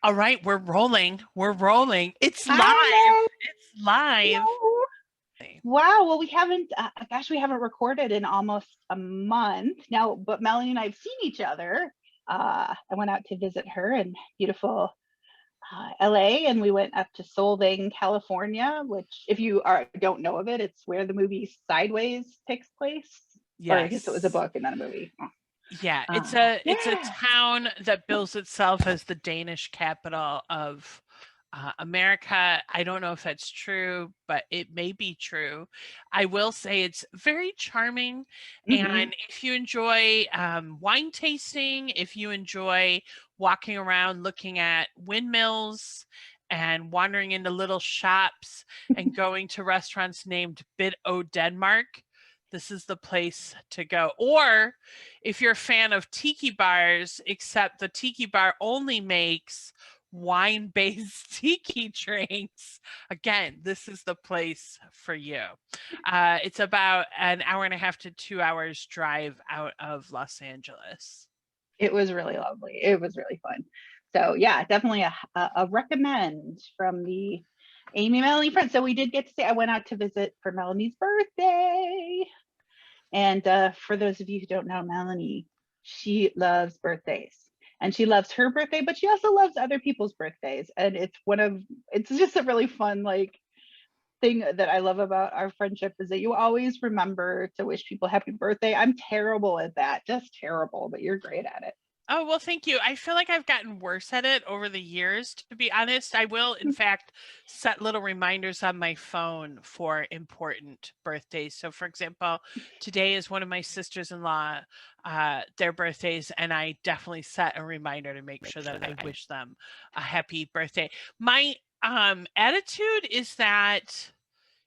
All right, we're rolling. We're rolling. It's I live. know. It's live. No. Wow. Well, we haven't, gosh, we haven't recorded in almost a month now, but Melanie and I have seen each other. I went out to visit her in beautiful LA, and we went up to Solvang, California, which, if you don't know of it, it's where the movie Sideways takes place. Or I guess it was a Yes. book and not a movie. Yeah, it's a Yeah. town that bills itself as the Danish capital of America. I don't know if that's true, but it may be true. I will say it's very charming. Hmm. And if you enjoy wine tasting, if you enjoy walking around looking at windmills and wandering into little shops and going to restaurants named Bit O Denmark, this is the place to go. Or if you're a fan of tiki bars, except the tiki bar only makes wine based tiki drinks. Again, this is the place for you. It's about an hour and a half to 2 hours drive out of Los Angeles. It was really lovely. It was really fun. So yeah, definitely a recommend from the Amy Melanie friend. So we did get to say I went out to visit for Melanie's birthday. And for those of you who don't know Melanie, she loves birthdays. And she loves her birthday, but she also loves other people's birthdays. And it's just a really fun, like, thing that I love about our friendship is that you always remember to wish people happy birthday. I'm terrible at that, just terrible, but you're great at it. Oh, well, thank you. I feel like I've gotten worse at it over the years, to be honest. I will, in fact, set little reminders on my phone for important birthdays. So, for example, today is one of my sisters-in-law, their birthdays, and I definitely set a reminder to make sure that I wish them a happy birthday. My attitude is that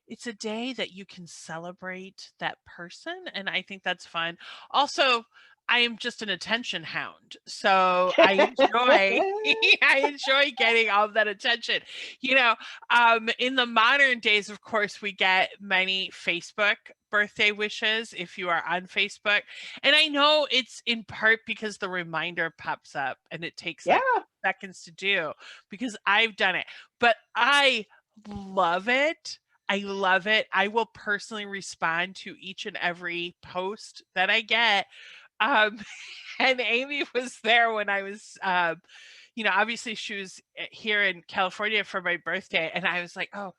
it's a day that you can celebrate that person, and I think that's fun. Also, I am just an attention hound, so I enjoy I enjoy getting all of that attention. You know, in the modern days, of course, we get many Facebook birthday wishes if you are on Facebook, and I know it's in part because the reminder pops up and it takes Yeah. like seconds to do because I've done it, but I love it. I love it. I will personally respond to each and every post that I get. Um, and Amy was there when I was, obviously she was here in California for my birthday. And I was like, oh,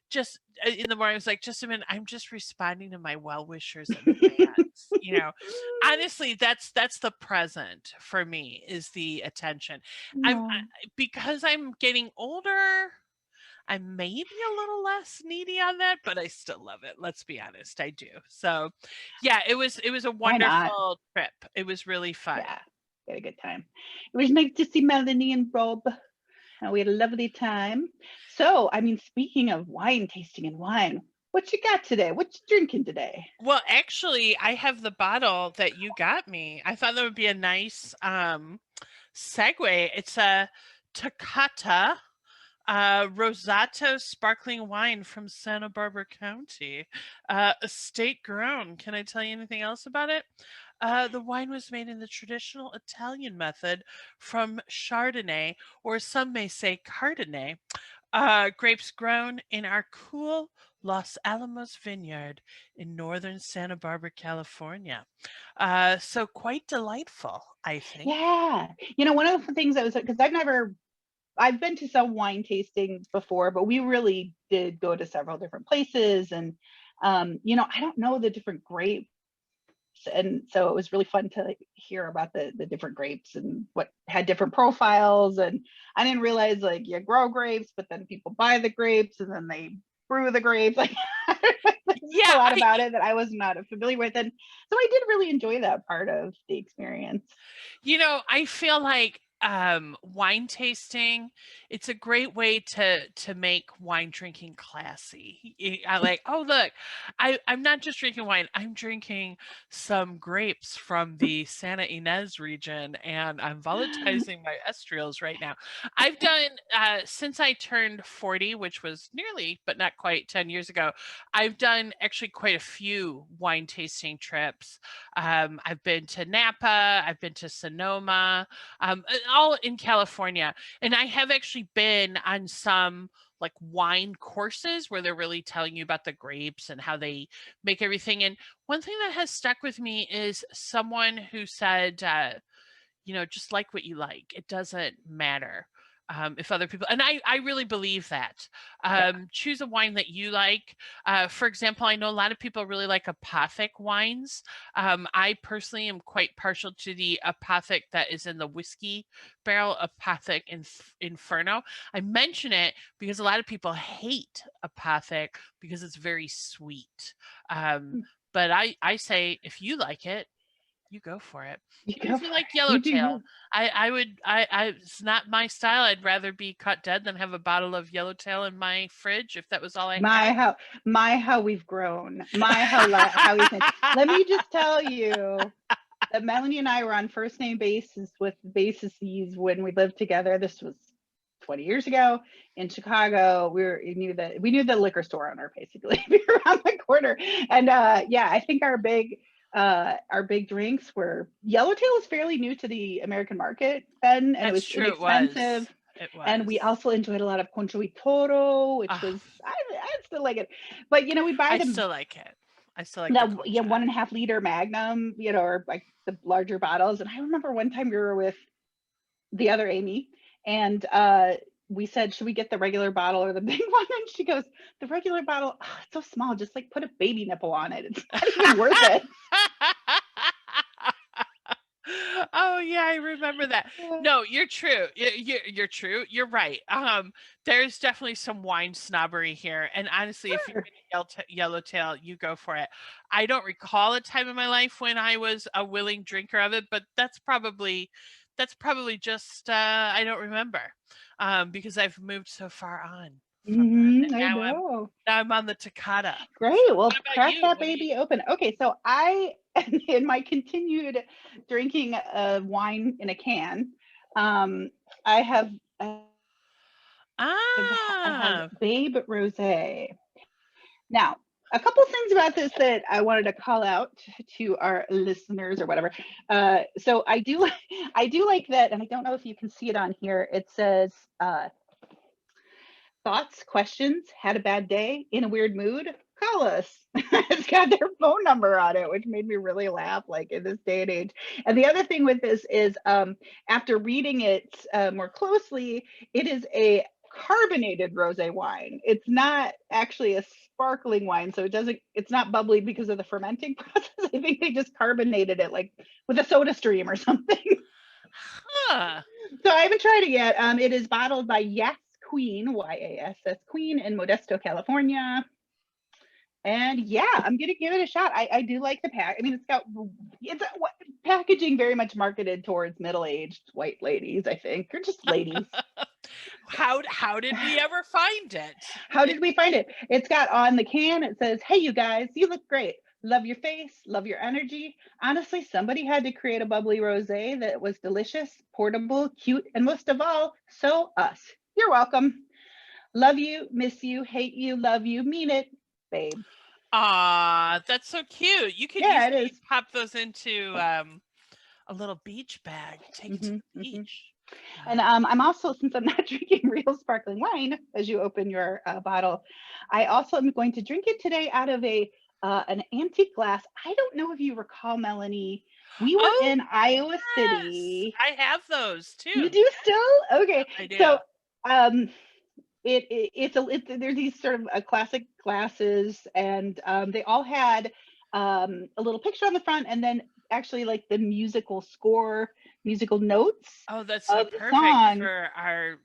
just in the morning, I was like, just a minute, I'm just responding to my well wishers and fans. Honestly, that's the present for me is the attention. No. Because I'm getting older. I'm maybe a little less needy on that, but I still love it. Let's be honest, I do. So, yeah, it was a Why not? wonderful trip. It was really fun. Yeah, we had a good time. It was nice to see Melanie and Rob. We had a lovely time. So, I mean, speaking of wine tasting and wine, what you got today? What you drinking today? Well, actually, I have the bottle that you got me. I thought that would be a nice segue. It's a Takata Rosato sparkling wine from Santa Barbara County, estate grown. Can I tell you anything else about it? The wine was made in the traditional Italian method from Chardonnay, or some may say Cardonnay, grapes grown in our cool Los Alamos vineyard in northern Santa Barbara, California. So quite delightful, I think. Yeah. One of the things that was because I've been to some wine tasting before, but we really did go to several different places. And, I don't know the different grapes. And so it was really fun to hear about the different grapes and what had different profiles. And I didn't realize like you grow grapes, but then people buy the grapes and then they brew the grapes. Like there's just a Yeah, lot about it that I was not familiar with. And so I did really enjoy that part of the experience. I feel like wine tasting, it's a great way to make wine drinking classy. I like, oh look, I'm not just drinking wine, I'm drinking some grapes from the Santa Ynez region and I'm volatilizing my estrials right now. I've done since I turned 40, which was nearly but not quite 10 years ago, I've done actually quite a few wine tasting trips. I've been to Napa, I've been to Sonoma, all in California. And I have actually been on some like wine courses where they're really telling you about the grapes and how they make everything. And one thing that has stuck with me is someone who said, just like what you like. It doesn't matter if other people, and I really believe that. Yeah. Choose a wine that you like. For example, I know a lot of people really like apothic wines. I personally am quite partial to the apothic that is in the whiskey barrel, apothic inferno. I mention it because a lot of people hate apothic because it's very sweet. Um, Mm. but I say if you like it, you go for it. You Even go if you for like it. You do yellowtail, you. it's not my style. I'd rather be cut dead than have a bottle of yellowtail in my fridge if that was all I My had. how my how we've grown. My how we've changed. Let me just tell you that Melanie and I were on first name basis with bases when we lived together. This was 20 years ago in Chicago. We knew the liquor store owner basically. We were around the corner, and yeah, I think our big drinks were Yellowtail is fairly new to the American market then, and it That's was true. It was. inexpensive. It And we was. also enjoyed a lot of Concho y Toro, which Ah, was I still like it, but we buy I them still like it. I still like the that, yeah, concha. 1.5 liter Magnum, or like the larger bottles. And I remember one time we were with the other Amy, and we said, should we get the regular bottle or the big one? And she goes, the regular bottle, oh, it's so small, just like put a baby nipple on it. It's not even worth it. Oh yeah, I remember that. No, you're true. You're true. You're right. There's definitely some wine snobbery here, and honestly, if you're Sure. gonna yellowtail, you go for it. I don't recall a time in my life when I was a willing drinker of it, but that's probably just I don't remember, because I've moved so far on from that, and I now I'm know. now I'm on the Takata. Great. So, Well, what about crack you? that What do you? baby open. Okay, so I, in my continued drinking wine in a can, um, I have I have Ah, Babe Rosé. Now, a couple things about this that I wanted to call out to our listeners or whatever. So I do I do like that, and I don't know if you can see it on here. It says thoughts, questions, had a bad day, in a weird mood, call us. It's got their phone number on it, which made me really laugh, like in this day and age. And the other thing with this is, after reading it more closely, it is a carbonated rosé wine. It's not actually a sparkling wine, so it's not bubbly because of the fermenting process. I think they just carbonated it like with a soda stream or something. huh. So I haven't tried it yet. It is bottled by Yes Queen, YASS Queen, in Modesto, California. And yeah, I'm gonna give it a shot. I do like the pack. I mean, it's packaging very much marketed towards middle-aged white ladies, I think, or just ladies. How did we ever find it? How did we find it? It's got on the can, it says, hey, you guys, you look great. Love your face, love your energy. Honestly, somebody had to create a bubbly rosé that was delicious, portable, cute, and most of all, so us. You're welcome. Love you, miss you, hate you, love you, mean it, babe. Ah, that's so cute. You could Yeah, it easily is. pop those into a little beach bag, take it to Hmm. the Hmm. beach. And I'm also, since I'm not drinking real sparkling wine, as you open your bottle, I also am going to drink it today out of an antique glass. I don't know if you recall, Melanie, we were Oh in Iowa yes, City. I have those You too. do still? Okay, I so do. um, there's these sort of classic glasses, and they all had a little picture on the front, and then actually like the musical notes Oh, that's so of the perfect song. for our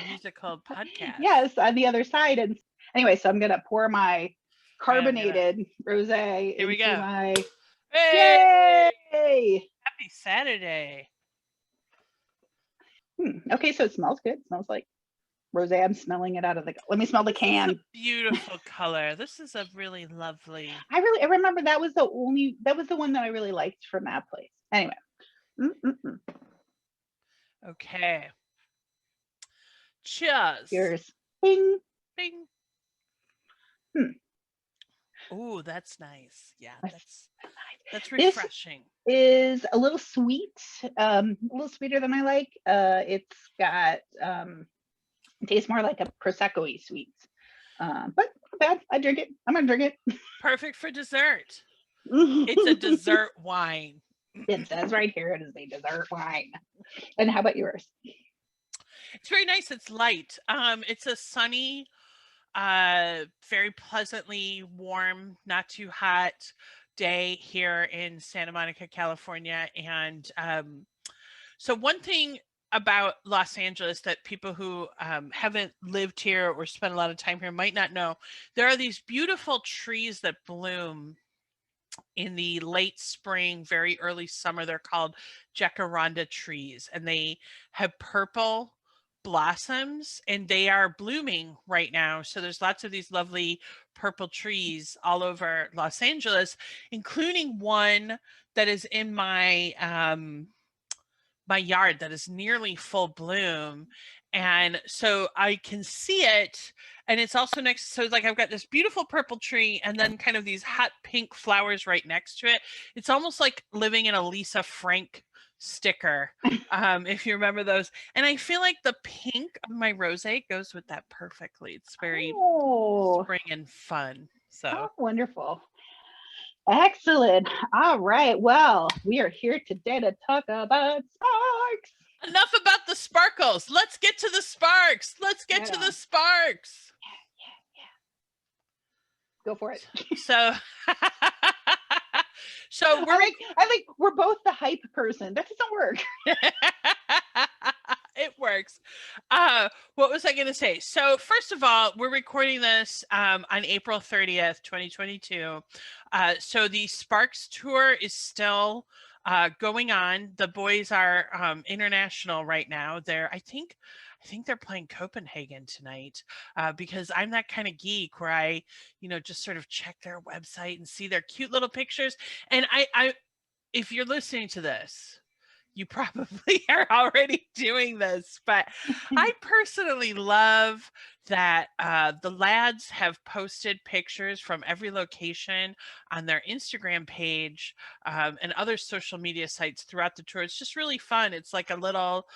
musical podcast. Yes, on the other side. And anyway, so I'm gonna pour my All right, I'm gonna. carbonated rosé Here we into go. my Hey, yay. happy Saturday. Okay, so it smells good. It smells like rosé. I'm smelling it out of the. Let me smell the This is a can. beautiful color. This is a really lovely. I remember that was the one that I really liked from that place. Anyway. Mm-mm-mm. Okay. Cheers. Cheers. Bing. Bing. Hmm. Oh, that's nice. Yeah, that's This refreshing. is a little sweet, a little sweeter than I like. It's got it tastes more like a prosecco-y sweet, but not bad. I drink it. I'm gonna drink Perfect for dessert. It's a it. dessert wine. It says right here it is a dessert wine. And how about yours? It's very nice. It's light. It's a sunny, very pleasantly warm, not too hot day here in Santa Monica, California. And so one thing about Los Angeles that people who haven't lived here or spent a lot of time here might not know, there are these beautiful trees that bloom in the late spring, very early summer. They're called jacaranda trees, and they have purple blossoms, and they are blooming right now. So there's lots of these lovely purple trees all over Los Angeles, including one that is in my yard that is nearly full bloom. And so I can see it. And it's also next. So, like, I've got this beautiful purple tree and then kind of these hot pink flowers right next to it. It's almost like living in a Lisa Frank sticker, if you remember those. And I feel like the pink of my rose goes with that perfectly. It's very Oh, spring and fun. So, oh, wonderful. Excellent. All right. Well, we are here today to talk about sparks. enough about the sparkles. Let's get to the sparks. Let's get Right to on. the sparks. Go for it. So, so I like we're both the hype person. That doesn't work. it works. What was I going to say? So first of all, we're recording this on April 30th, 2022. So the Sparks tour is still going on. The boys are international right now. I think they're playing Copenhagen tonight, because I'm that kind of geek where I, just sort of check their website and see their cute little pictures. And if you're listening to this, you probably are already doing this, but I personally love that the lads have posted pictures from every location on their Instagram page, and other social media sites throughout the tour. It's just really fun. It's like a little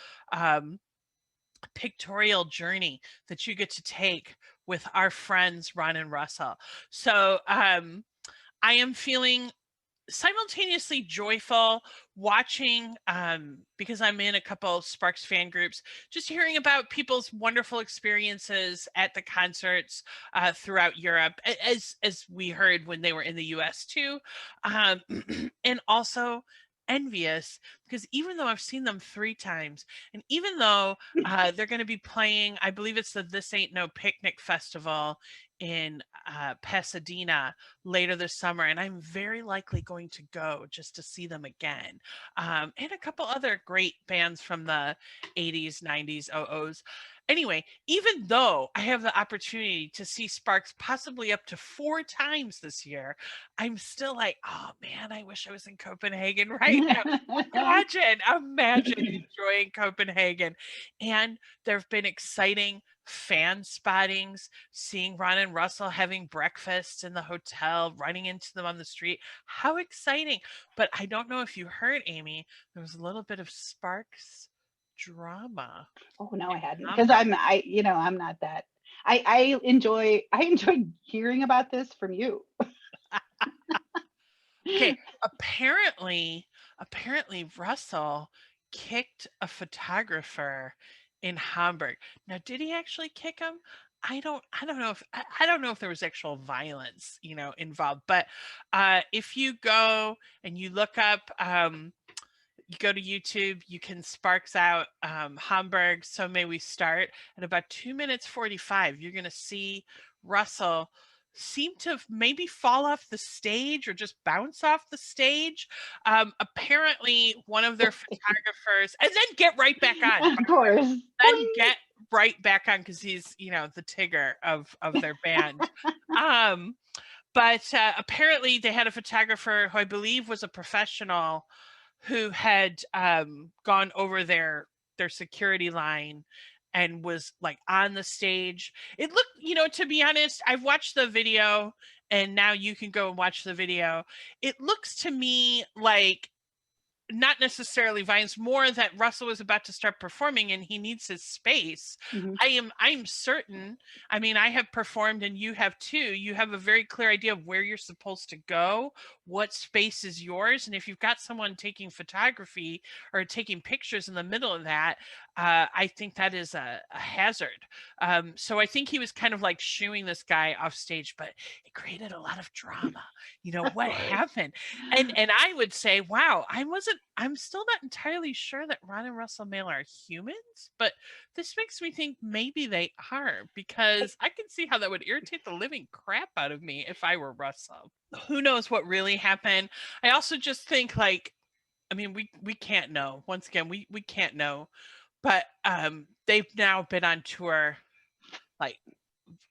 pictorial journey that you get to take with our friends Ron and Russell. So I am feeling simultaneously joyful watching, because I'm in a couple Sparks fan groups, just hearing about people's wonderful experiences at the concerts throughout Europe, as we heard when they were in the US too, um, and also envious because even though I've seen them 3 times, and even though they're going to be playing, I believe it's the This Ain't No Picnic Festival in Pasadena later this summer, and I'm very likely going to go just to see them again. And a couple other great bands from the 80s, 90s, 00s. Anyway, even though I have the opportunity to see Sparks possibly up to 4 times this year, I'm still like, oh man, I wish I was in Copenhagen right now. Imagine enjoying Copenhagen. And there have been exciting fan spottings, seeing Ron and Russell having breakfast in the hotel, running into them on the street. How exciting. But I don't know if you heard, Amy, there was a little bit of Sparks drama Oh no, I in hadn't because Hamburg. I'm not that. I enjoy hearing about this from you. Okay, apparently Russell kicked a photographer in Hamburg. Now, did he actually kick him? I don't know if I don't know if there was actual violence, involved. But if you go and you look up, you go to YouTube, you can Sparks out Hamburg. So may we start at about 2 minutes 45. You're going to see Russell seem to maybe fall off the stage or just bounce off the stage. Apparently, one of their photographers, and then get right back on. Of course. Then get right back on because he's, the Tigger of their band. um, but apparently, they had a photographer who I believe was a professional who had gone over their security line and was like on the stage. It looked, to be honest, I've watched the video and now you can go and watch the video. It looks to me like not necessarily Vines, more that Russell was about to start performing and he needs his space. Mhm. I'm certain. I mean, I have performed and you have too. You have a very clear idea of where you're supposed to go, what space is yours. And if you've got someone taking photography or taking pictures in the middle of that, I think that is a hazard. So I think he was kind of like shooing this guy off stage, but it created a lot of drama. Of What course. happened? And I would say, wow, I'm still not entirely sure that Ron and Russell Mail are humans, but this makes me think maybe they are, because I can see how that would irritate the living crap out of me if I were Russell. Who knows what really happened? I also just think, like, I mean, we can't know. Once again, we can't know. But they've now been on tour, like,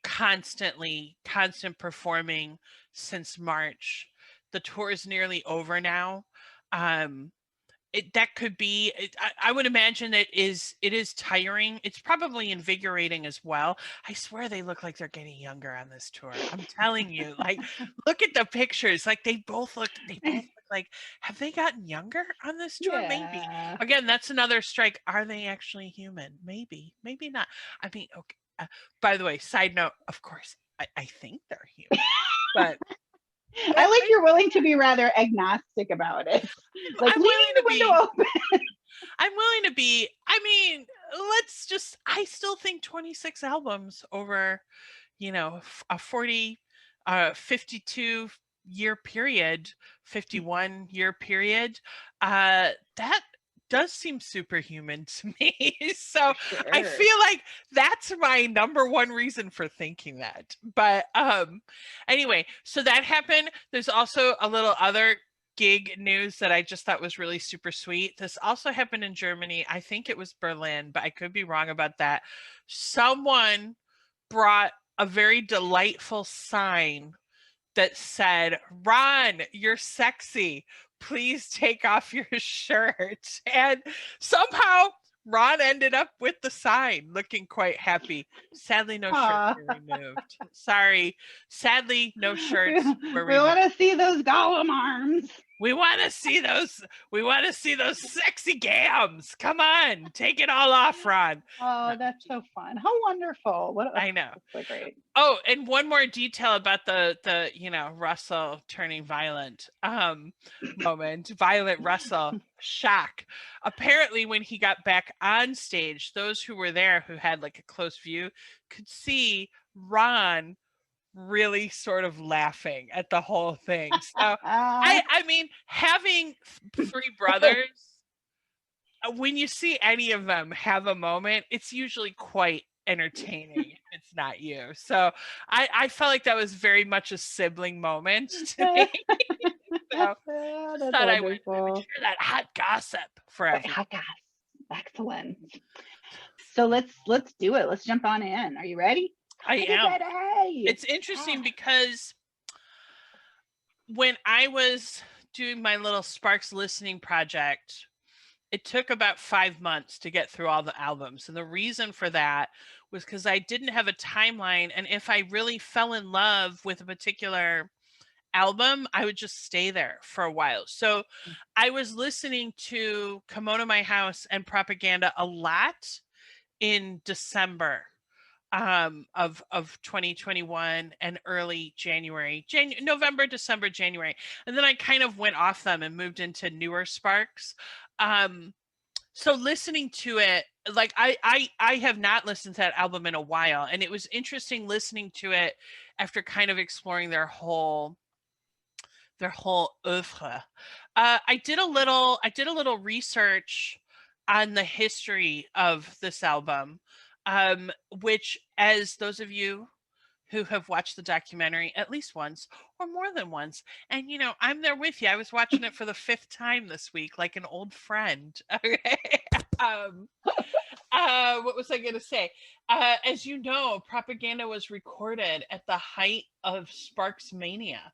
constant performing since March. The tour is nearly over now. Um, that could be, I would imagine it is tiring. It's probably invigorating as well. I swear they look like they're getting younger on this tour. I'm telling you, like, look at the pictures. Like, they both look like, have they gotten younger on this tour? Maybe. Yeah. Again, that's another strike. Are they actually human? Maybe, maybe not. I mean, okay. By the way, side note, of course, I think they're human, but I like you're willing to be rather agnostic about it. Like I'm leaving willing the to window be. open. I'm willing to be. I mean, I still think 26 albums over, a 52 year period, 51 year period, that does seem superhuman to me. So I Sure. feel like that's my number one reason for thinking that. But anyway, so that happened. There's also a little other gig news that I just thought was really super sweet. This also happened in Germany. I think it was Berlin, but I could be wrong about that. Someone brought a very delightful sign that said, "Ron, you're sexy. Please take off your shirt." And somehow Ron ended up with the sign looking quite happy. Sadly, no shirts Aw. were removed. Sorry. Sadly, no shirts were We removed. want to see those golem arms. We want to see those. We want to see those sexy gams. Come on, take it all off, Ron. No, Oh, that's so fun. How wonderful. I know. That's so great. Oh, and one more detail about the Russell turning violent moment. Violent Russell shock. Apparently, when he got back on stage, those who were there who had like a close view could see Ron really sort of laughing at the whole thing. So I mean, having three brothers, when you see any of them have a moment, it's usually quite entertaining if it's not you. So I felt like that was very much a sibling moment to me. So just That's thought I would wonderful. share that hot gossip for Right, everyone. hot goss. Excellent. So let's do it. Let's jump on in. Are you ready? I Are you am. ready? It's interesting Ah. because when I was doing my little Sparks listening project, it took about 5 months to get through all the albums. And the reason for that was because I didn't have a timeline. And if I really fell in love with a particular album, I would just stay there for a while. So I was listening to Kimono My House and Propaganda a lot in December of 2021 and early November, December, January. And then I kind of went off them and moved into newer Sparks. So listening to it, like I have not listened to that album in a while, and it was interesting listening to it after kind of exploring their whole oeuvre. I did a little research on the history of this album, which, as those of you who have watched the documentary at least once or more than once, and I'm there with you. I was watching it for the fifth time this week, like an old friend. Okay. um, what was I going to say? As you know, Propaganda was recorded at the height of Sparks Mania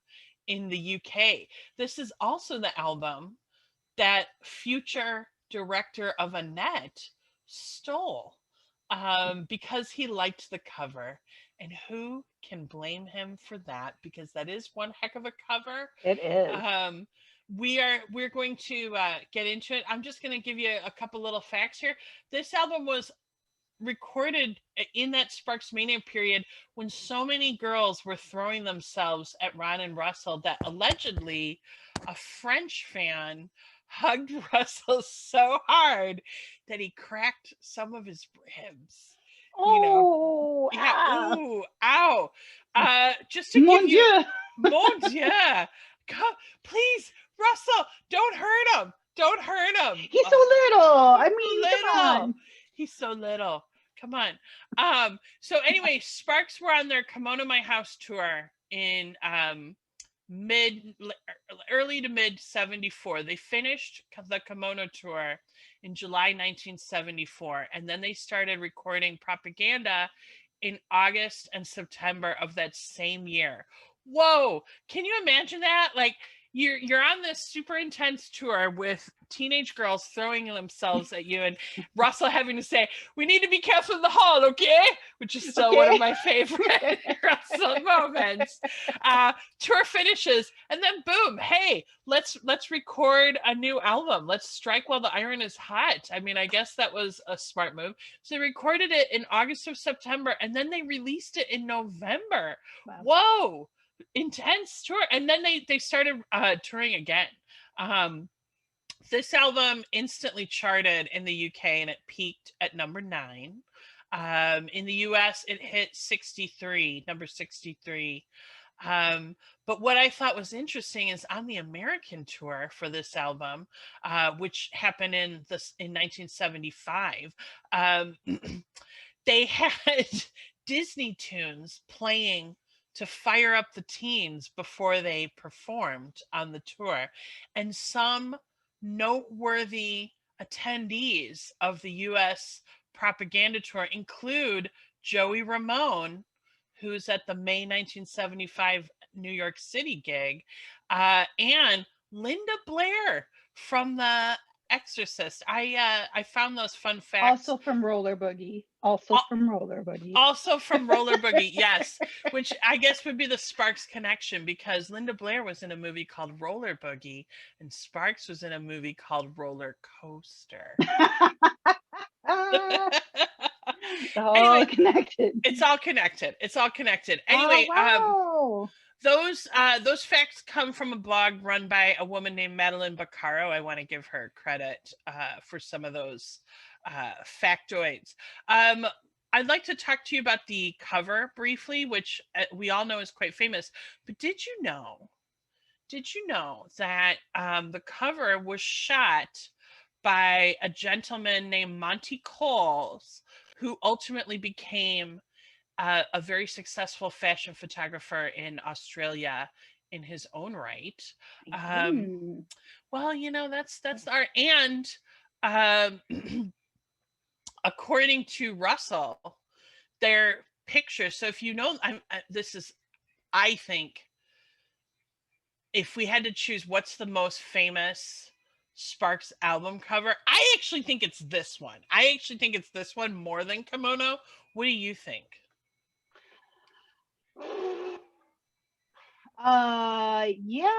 in the UK. This is also the album that future director of Annette stole. because he liked the cover. And who can blame him for that? Because that is one heck of a cover. It is. Um, we're going to get into it. I'm just going to give you a couple little facts here. This album was recorded in that Sparks Mania period when so many girls were throwing themselves at Ron and Russell that allegedly a French fan hugged Russell so hard that he cracked some of his ribs. You know, Oh, yeah, ah, ooh, ow. Just to give mon you, Dieu. mon Dieu, come, please, Russell, don't hurt him. Don't hurt him. He's so Oh, little. he's I so mean, come little. on. He's so little. Come on. So anyway, Sparks were on their Kimono My House tour in mid early to mid 74. They finished the Kimono tour in July 1974, and then they started recording Propaganda in August and September of that same year. Whoa, can you imagine that? Like you're on this super intense tour with teenage girls throwing themselves at you and Russell having to say, "We need to be careful in the hall, okay?" Which is still one of Okay. my favorite Russell moments. Tour finishes, and then boom, hey, let's record a new album. Let's strike while the iron is hot. I mean, I guess that was a smart move. So they recorded it in August or September, and then they released it in November. Wow. Whoa, intense tour. And then they started touring again. This album instantly charted in the UK and it peaked at number 9. In the US, it hit 63, number 63. But what I thought was interesting is on the American tour for this album, which happened in 1975, they had Disney tunes playing to fire up the teens before they performed on the tour. And some noteworthy attendees of the US propaganda tour include Joey Ramone, who's at the May 1975 New York City gig, and Linda Blair from The Exorcist. I found those fun facts. Also from Roller Boogie. Also from Roller Boogie. Also from Roller Boogie, yes, which I guess would be the Sparks connection because Linda Blair was in a movie called Roller Boogie and Sparks was in a movie called Roller Coaster. Ah, all Anyway, connected. it's all connected. It's all connected. Oh, Anyway, wow. those facts come from a blog run by a woman named Madeline Baccaro. I want to give her credit for some of those factoids. I'd like to talk to you about the cover briefly, which we all know is quite famous. But did you know that the cover was shot by a gentleman named Monty Coles, who ultimately became a very successful fashion photographer in Australia in his own right. Well, that's our and according to Russell, their pictures. So if you know, I think, if we had to choose what's the most famous Sparks album cover, I actually think it's this one. I actually think it's this one more than Kimono. What do you think? Yeah,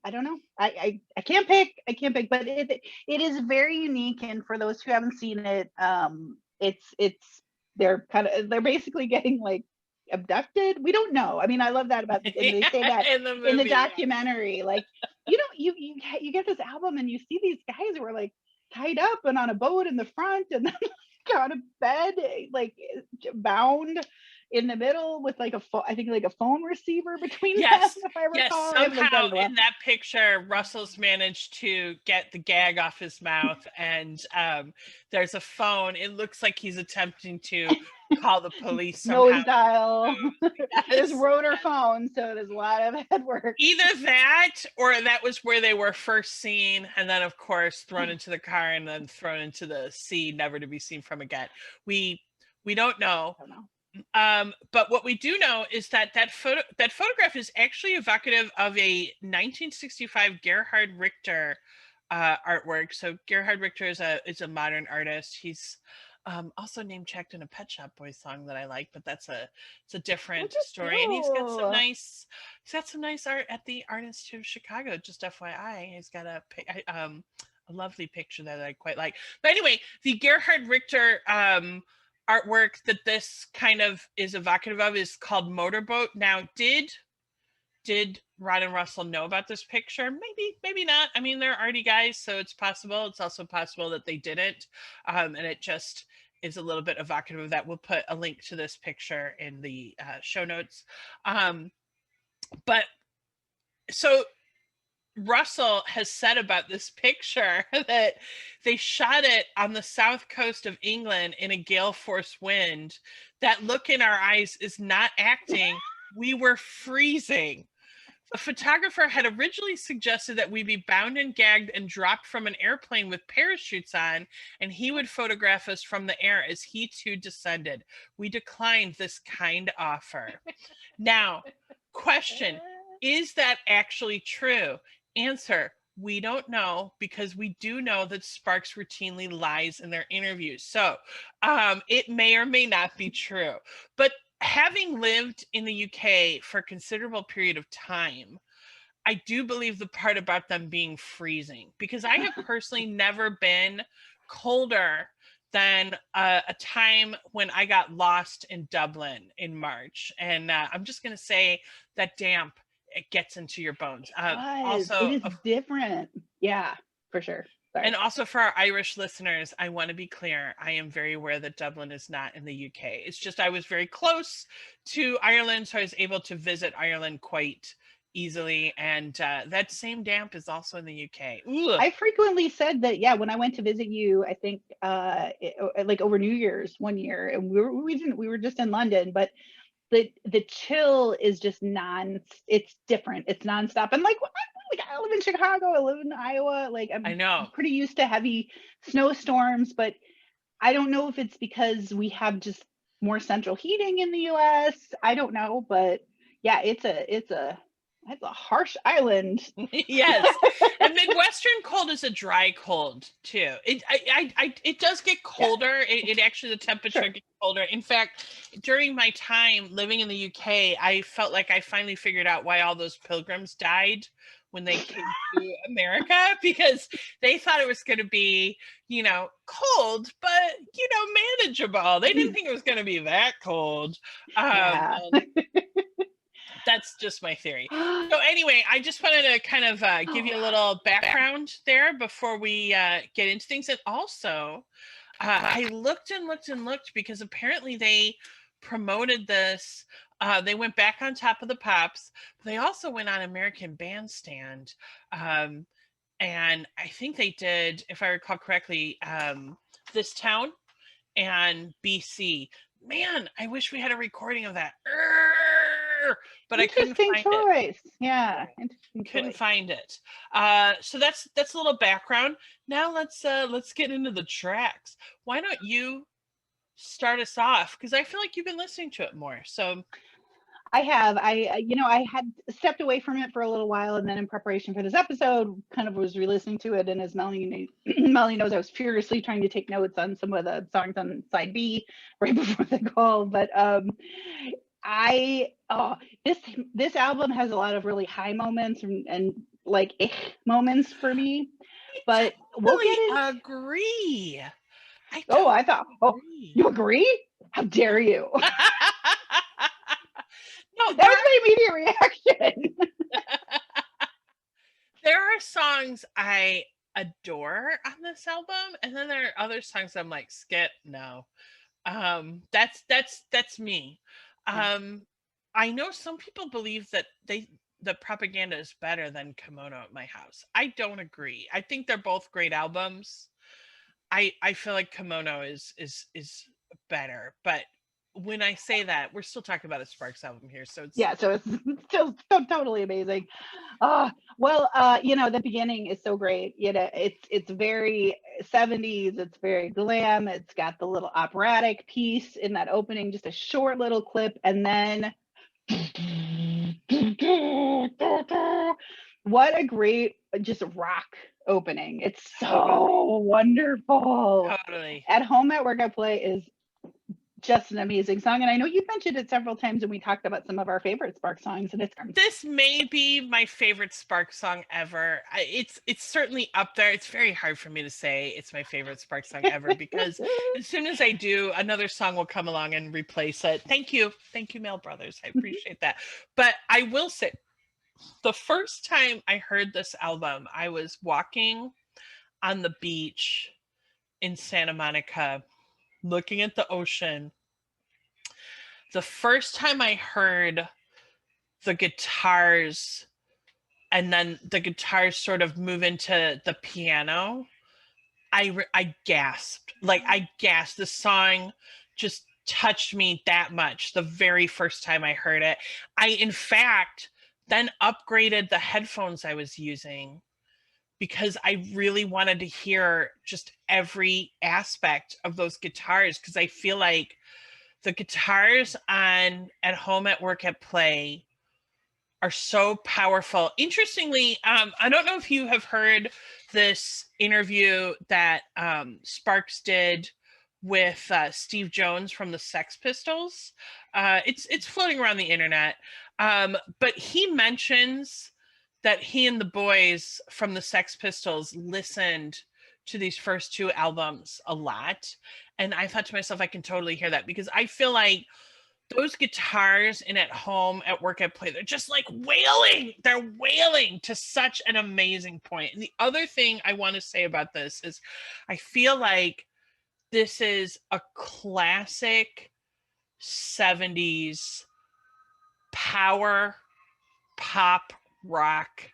I don't know. I can't pick. I can't pick, but it is very unique. And for those who haven't seen it, they're basically getting like abducted. We don't know. I mean, I love that about, and they say that in the movie, in the documentary. Like, you get this album and you see these guys who are like tied up and on a boat in the front, and then like, on a bed, like bound in the middle with like I think like a phone receiver between them, if I recall. Somehow in that picture, Russell's managed to get the gag off his mouth, and there's a phone. It looks like he's attempting to call the police somehow. Nose dial. Yes. There's rotor phone, so there's a lot of head work. Either that, or that was where they were first seen, and then of course thrown into the car and then thrown into the sea, never to be seen from again. We don't know. I don't know. But what we do know is that photograph is actually evocative of a 1965 Gerhard Richter artwork. So Gerhard Richter is a modern artist. He's Also name checked in a Pet Shop Boys song that I like, but it's a Look different at story. And you. he's got some nice art at the Art Institute of Chicago. Just FYI, he's got a lovely picture that I quite like. But anyway, the Gerhard Richter artwork that this kind of is evocative of is called Motorboat. Now, did Rod and Russell know about this picture? Maybe not. I mean, they're arty guys, so it's possible. It's also possible that they didn't, and it just is a little bit evocative of that. We'll put a link to this picture in the show notes. But so Russell has said about this picture that they shot it on the south coast of England in a gale force wind. That look in our eyes is not acting. We were freezing. The photographer had originally suggested that we be bound and gagged and dropped from an airplane with parachutes on, and he would photograph us from the air as he too descended. We declined this kind offer. Now, question, is that actually true? Answer, we don't know, because we do know that Sparks routinely lies in their interviews. So it may or may not be true. But having lived in the UK for a considerable period of time, I do believe the part about them being freezing, because I have personally never been colder than a time when I got lost in Dublin in March. And I'm just going to say that damp, it gets into your bones. It is different. Yeah, for sure. Sorry. And also for our Irish listeners, I want to be clear. I am very aware that Dublin is not in the UK. It's just I was very close to Ireland, so I was able to visit Ireland quite easily. And that same damp is also in the UK. Ugh. I frequently said that, yeah, when I went to visit you, I think like over New Year's one year, and we were just in London, but the chill is just it's different. It's nonstop. And like I live in Chicago, I live in Iowa, like I I'm know. pretty used to heavy snowstorms, but I don't know if it's because we have just more central heating in the US. I don't know, but yeah, it's a harsh island. Yes, and Midwestern cold is a dry cold too. It does get colder. It actually, the temperature Sure. gets colder. In fact, during my time living in the UK, I felt like I finally figured out why all those pilgrims died when they came to America, because they thought it was going to be, cold, but manageable. They didn't think it was going to be that cold. Yeah. That's just my theory. So anyway, I just wanted to kind of give you a little background there before we get into things. And also, I looked and looked and looked, because apparently they promoted this. They went back on Top of the Pops, but they also went on American Bandstand. And I think they did, if I recall correctly, This Town and BC. Man, I wish we had a recording of that. But I couldn't find choice. it. Yeah, Couldn't find it. So that's a little background. Now let's get into the tracks. Why don't you start us off? Because I feel like you've been listening to it more. So I have. I had stepped away from it for a little while, and then in preparation for this episode, kind of was re-listening to it. And as Melanie knows, I was furiously trying to take notes on some of the songs on side B right before the call. But this album has a lot of really high moments and like moments for me. But we'll get it. Agree. I thought. Oh, you agree? How dare you? No, that was my immediate reaction. There are songs I adore on this album, and then there are other songs I'm like, skip, no. That's me. I know some people believe that the Propaganda is better than Kimono My House. I don't agree. I think they're both great albums. I feel like Kimono is better, but when I say that, we're still talking about a Sparks album here, so it's so it's still so totally amazing. The beginning is so great. It's very 70s. It's very glam. It's got the little operatic piece in that opening, just a short little clip, and then what a great just rock opening. It's Totally. so wonderful. Totally. At Home at Work I Play is just an amazing song. And I know you've mentioned it several times when we talked about some of our favorite Spark songs, and it's This may be my favorite Spark song ever. It's certainly up there. It's very hard for me to say it's my favorite Spark song ever because as soon as I do, another song will come along and replace it. Thank you. Thank you, Mail Brothers. I appreciate that. But I will say, the first time I heard this album, I was walking on the beach in Santa Monica, looking at the ocean. The first time I heard the guitars and then the guitars sort of move into the piano, I gasped. Like I gasped. The song just touched me that much the very first time I heard it. I in fact then upgraded the headphones I was using because I really wanted to hear just every aspect of those guitars because I feel like the guitars on At Home, at Work, at Play are so powerful. Interestingly, I don't know if you have heard this interview that Sparks did with Steve Jones from the Sex Pistols. It's floating around the internet, but he mentions that he and the boys from the Sex Pistols listened to these first two albums a lot, and I thought to myself, I can totally hear that because I feel like those guitars in At Home, at Work, at Play, they're just like wailing. They're wailing to such an amazing point. And the other thing I want to say about this is I feel like this is a classic 70s power pop rock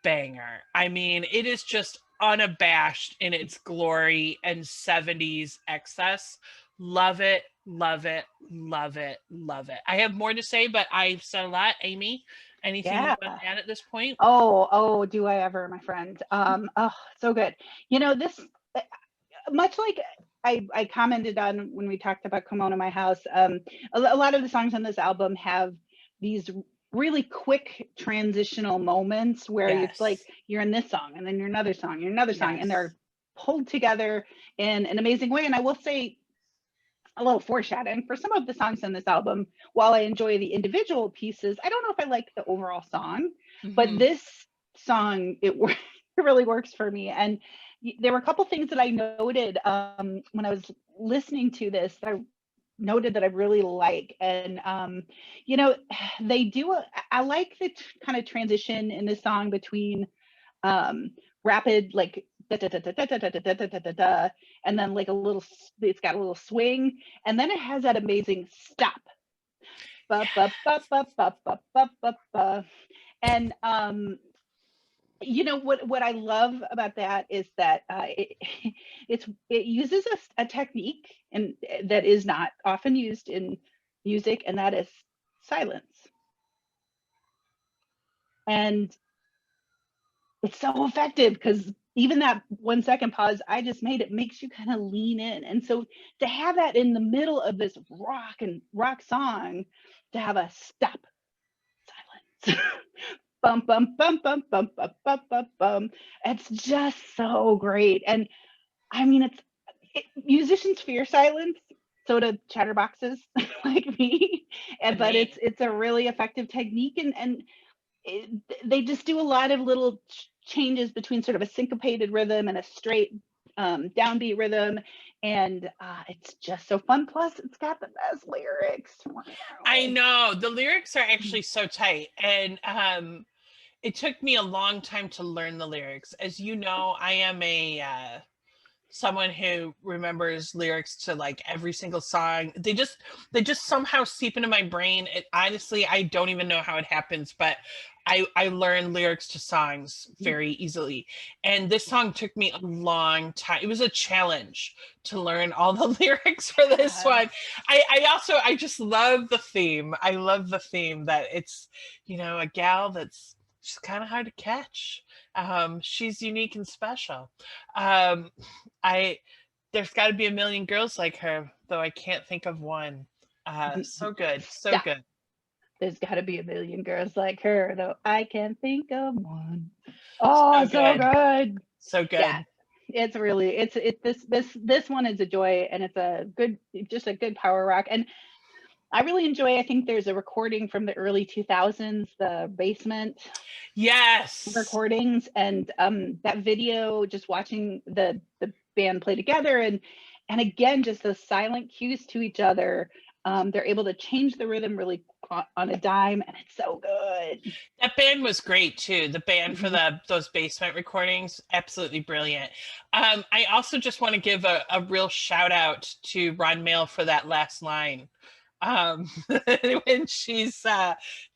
banger. I mean, it is just unabashed in its glory and 70s excess. Love it, love it, love it, love it. I have more to say, but I've said a lot. Amy, anything you yeah. want to add at this point? Oh, do I ever, my friend. Oh, so good. This much like I commented on when we talked about Kimono My House, a lot of the songs on this album have these really quick transitional moments where it's like Yes. you're in this song and then you're another song, you're another song, and Yes. they're pulled together in an amazing way. And I will say a little foreshadowing for some of the songs in this album, while I enjoy the individual pieces, I don't know if I like the overall song, but Mm-hmm. this song, it really works for me. And there were a couple things that I noted when I was listening to this that I noted that I really like. And, they do, I like the kind of transition in this song between rapid, like, da, da, da, da, da, da, da, da, da, da, da, da, and then like it's got a little swing, and then it has that amazing stop. Ba, ba, ba, ba, ba, ba, ba, ba, ba. And what I love about that is that it uses a technique and that is not often used in music, and that is silence. And it's so effective because even that 1 second pause I just made, it makes you kind of lean in. And so to have that in the middle of this rock song, to have a stop, silence, bum bum bum bum bum bum bum bum bum, it's just so great. And I mean, musicians fear silence, so do chatterboxes like me. But Me. it's a really effective technique, and they just do a lot of little changes between sort of a syncopated rhythm and a straight downbeat rhythm, and it's just so fun. Plus, it's got the best lyrics. I Wow. know the lyrics are actually so tight, and it took me a long time to learn the lyrics. As you know, I am a someone who remembers lyrics to like every single song. They just somehow seep into my brain. Honestly, I don't even know how it happens, but I learn lyrics to songs very easily. And this song took me a long time. It was a challenge to learn all the lyrics for this Yes. one. I just love the theme. I love the theme that it's, a gal that's just kind of hard to catch. She's unique and special. Um, I There's got to be a million girls like her, though I can't think of one. So good, so Yeah. good. There's got to be a million girls like her, though I can't think of one. Oh, so good. So Yeah, good. it's really this one is a joy, and it's a good, just a good power rock. And I really enjoy, I think there's a recording from the early 2000s, the Basement Yes. recordings, and that video, just watching the band play together, and again, just those silent cues to each other. They're able to change the rhythm really on a dime, and it's so good. That band was great too. The band for Mhm. those Basement recordings, absolutely brilliant. I also just want to give a real shout out to Ron Mail for that last line. Um, when she's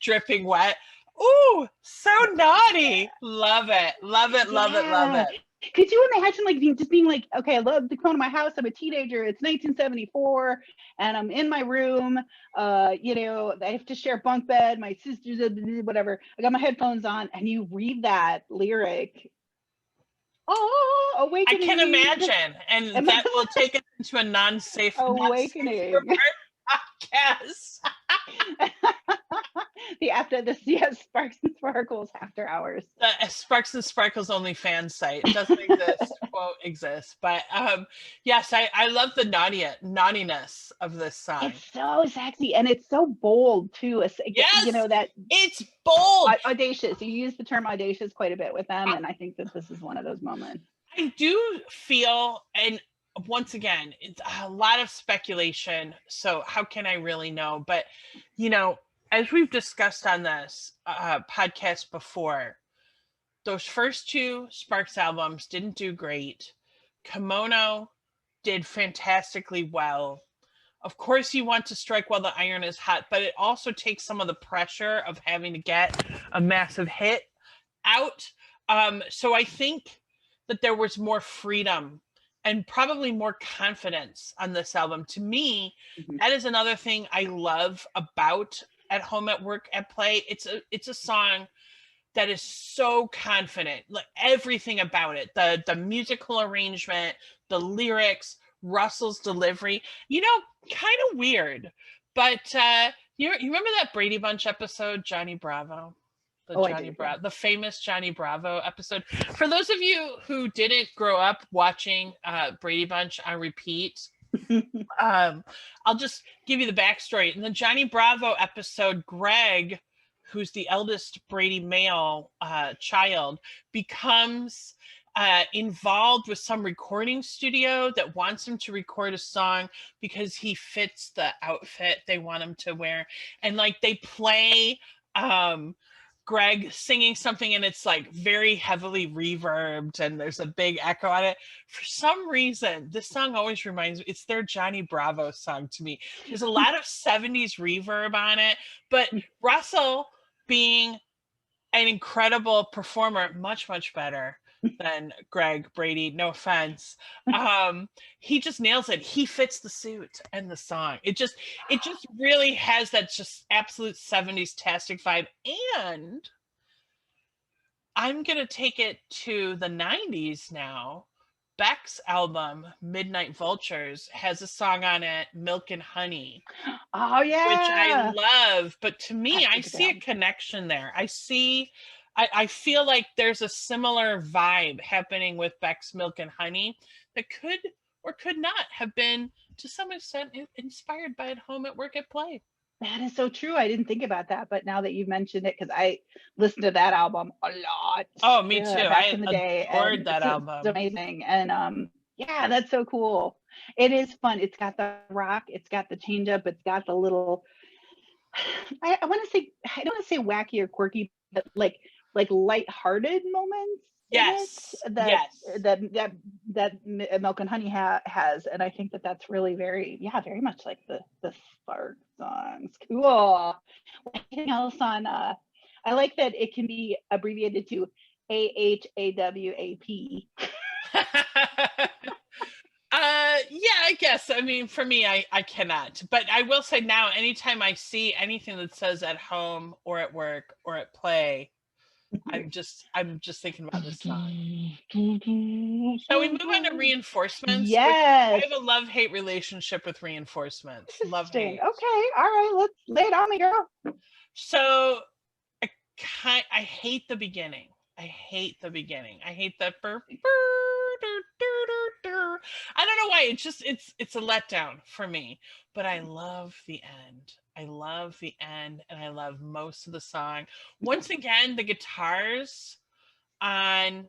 dripping wet. Ooh, so naughty. Love it. Love it. Love it. Love Yeah. it. Could you imagine like just being like, okay, I love the Kimono My House. I'm a teenager. It's 1974, and I'm in my room. I have to share bunk bed. My sister's whatever. I got my headphones on, and you read that lyric. Oh, I can awakening, imagine. And that will take us into a not safe for awakening. work podcast. The after this, yes, Sparks and Sparkles after hours. The Sparks and Sparkles only fan site doesn't exist, won't exist. But yes, I love the naughtiness of this song. It's so sexy, and it's so bold too. Yes, That it's bold. audacious. You use the term audacious quite a bit with them, and I think that this is one of those moments. I do feel, and once again, it's a lot of speculation. So how can I really know? But as we've discussed on this podcast before, those first two Sparks albums didn't do great. Kimono did fantastically well. Of course, you want to strike while the iron is hot, but it also takes some of the pressure of having to get a massive hit out. So I think that there was more freedom and probably more confidence on this album. To me, Mhm. that is another thing I love about At Home, at Work, at Play. It's a song that is so confident, like everything about it, the musical arrangement, the lyrics, Russell's delivery, kind of weird, but you remember that Brady Bunch episode, Johnny Bravo? The Oh, I Johnny do. Yeah. Bravo, the famous Johnny Bravo episode. For those of you who didn't grow up watching Brady Bunch on repeat, I'll just give you the backstory. In the Johnny Bravo episode, Greg, who's the eldest Brady male child, becomes involved with some recording studio that wants him to record a song because he fits the outfit they want him to wear. And like they play Greg singing something, and it's like very heavily reverbed and there's a big echo on it. For some reason, this song always reminds me, it's their Johnny Bravo song to me. There's a lot of 70s reverb on it, but Russell, being an incredible performer, much, much better than Greg Brady, no offense. He just nails it. He fits the suit and the song. It just really has that just absolute 70s tastic vibe. And I'm gonna take it to the 90s now. Beck's album Midnight Vultures has a song on it, Milk and Honey, Oh which I yeah. love. But to me, That's a I good see a album. connection there. I feel like there's a similar vibe happening with Beck's Milk and Honey that could or could not have been to some extent inspired by At Home, at Work, at Play. That is so true. I didn't think about that, but now that you've mentioned it, because I listened to that album a lot Oh, me too. back I in the day, adored and that it's album. amazing. And yeah, that's so cool. It is fun. It's got the rock, it's got the change up, it's got the little. I want to say, I don't want to say wacky or quirky, but like lighthearted moments in it Yes. that Yes. Milk and Honey has, and I think that that's really very much like the Spark songs. Cool. Anything else on? I like that it can be abbreviated to AHAWAP. Yeah, I guess. I mean, for me, I cannot. But I will say now, anytime I see anything that says At Home or At Work or At Play, I'm just thinking about this song. So we move on to reinforcements, which I Yes. have a love-hate relationship with reinforcements. Interesting. Love-hate. Okay. All right. Let's lay it on me, girl. So I hate the beginning. I hate the beginning. I hate the I don't know why. It's a letdown for me. But I love the end. I love the end, and I love most of the song. Once again, the guitars on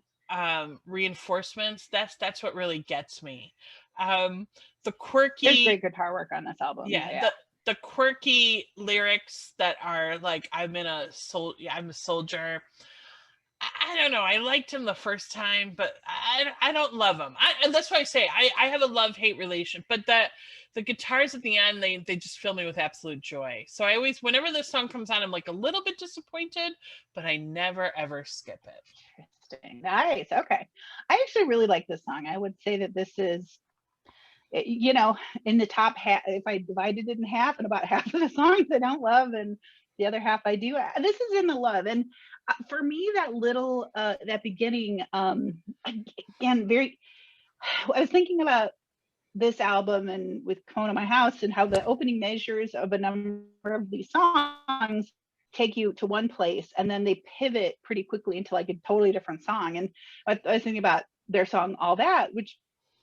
reinforcements, that's what really gets me. The There's quirky, great guitar work on this album. yeah, Yeah. the quirky lyrics that are like, I'm a soldier. I don't know. I liked him the first time, but I don't love him. And that's why I say I have a love hate relation. But the guitars at the end, they just fill me with absolute joy. So I always, whenever this song comes on, I'm like a little bit disappointed, but I never ever skip it. Interesting. Nice. Okay. I actually really like this song. I would say that this is, you know, in the top half. If I divided it in half, and about half of the songs I don't love, and the other half I do. This is in the love. And for me, that beginning, again, very. I was thinking about this album and with Kimono My House, and how the opening measures of a number of these songs take you to one place, and then they pivot pretty quickly into like a totally different song. And I was thinking about their song All That, which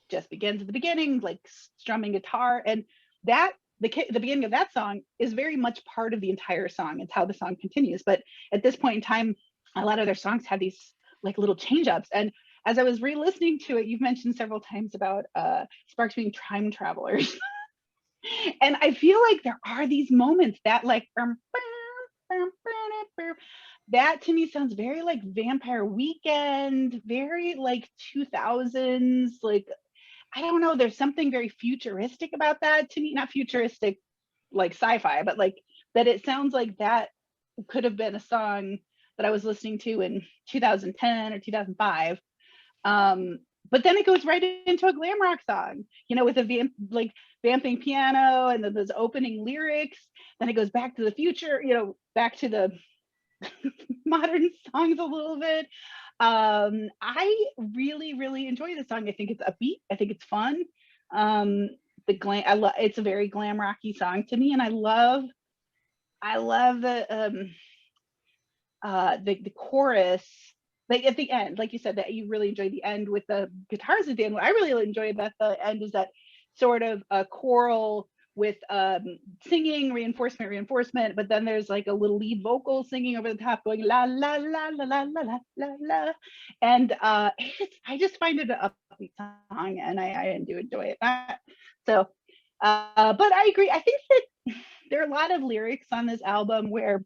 just begins at the beginning, like strumming guitar, and that the beginning of that song is very much part of the entire song. It's how the song continues. But at this point in time, a lot of their songs have these like little change ups. And as I was re-listening to it, you've mentioned several times about Sparks being time travelers. And I feel like there are these moments that like that to me sounds very like Vampire Weekend, very like 2000s, like I don't know, there's something very futuristic about that to me. Not futuristic like sci-fi, but like that it sounds like that could have been a song that I was listening to in 2010 or 2005. But then it goes right into a glam rock song, you know, with a like vamping piano and then those opening lyrics. Then it goes back to the future, you know, back to the modern songs a little bit. I really, really enjoy this song. I think it's upbeat. I think it's fun. The glam, it's a very glam rocky song to me, and I love the chorus. Like at the end, like you said, that you really enjoy the end with the guitars at the end. What I really enjoy about the end is that sort of a choral with singing, reinforcement, but then there's like a little lead vocal singing over the top, going la la la la la la la la la, and I just find it an upbeat song, and I do enjoy it. So, but I agree. I think that there are a lot of lyrics on this album where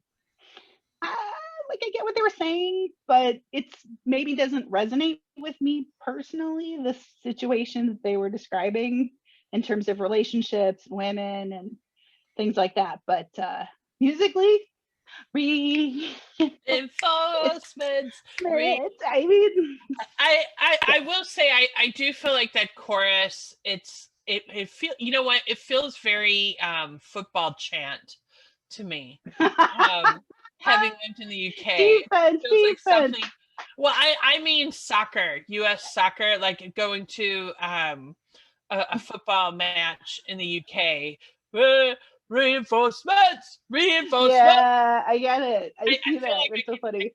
like I get what they were saying, but it's maybe doesn't resonate with me personally, the situations they were describing in terms of relationships, women, and things like that. But musically, Enforcements. I mean, I yeah. will say I do feel like that chorus. It feel, you know what, it feels very football chant to me. Um, Having lived in the UK, it Defense, feels like defense. something. Well, I mean soccer, U.S. soccer, like going to a football match in the UK. Reinforcements, reinforcements. Yeah, I get it. I I see feel that. like It's so funny.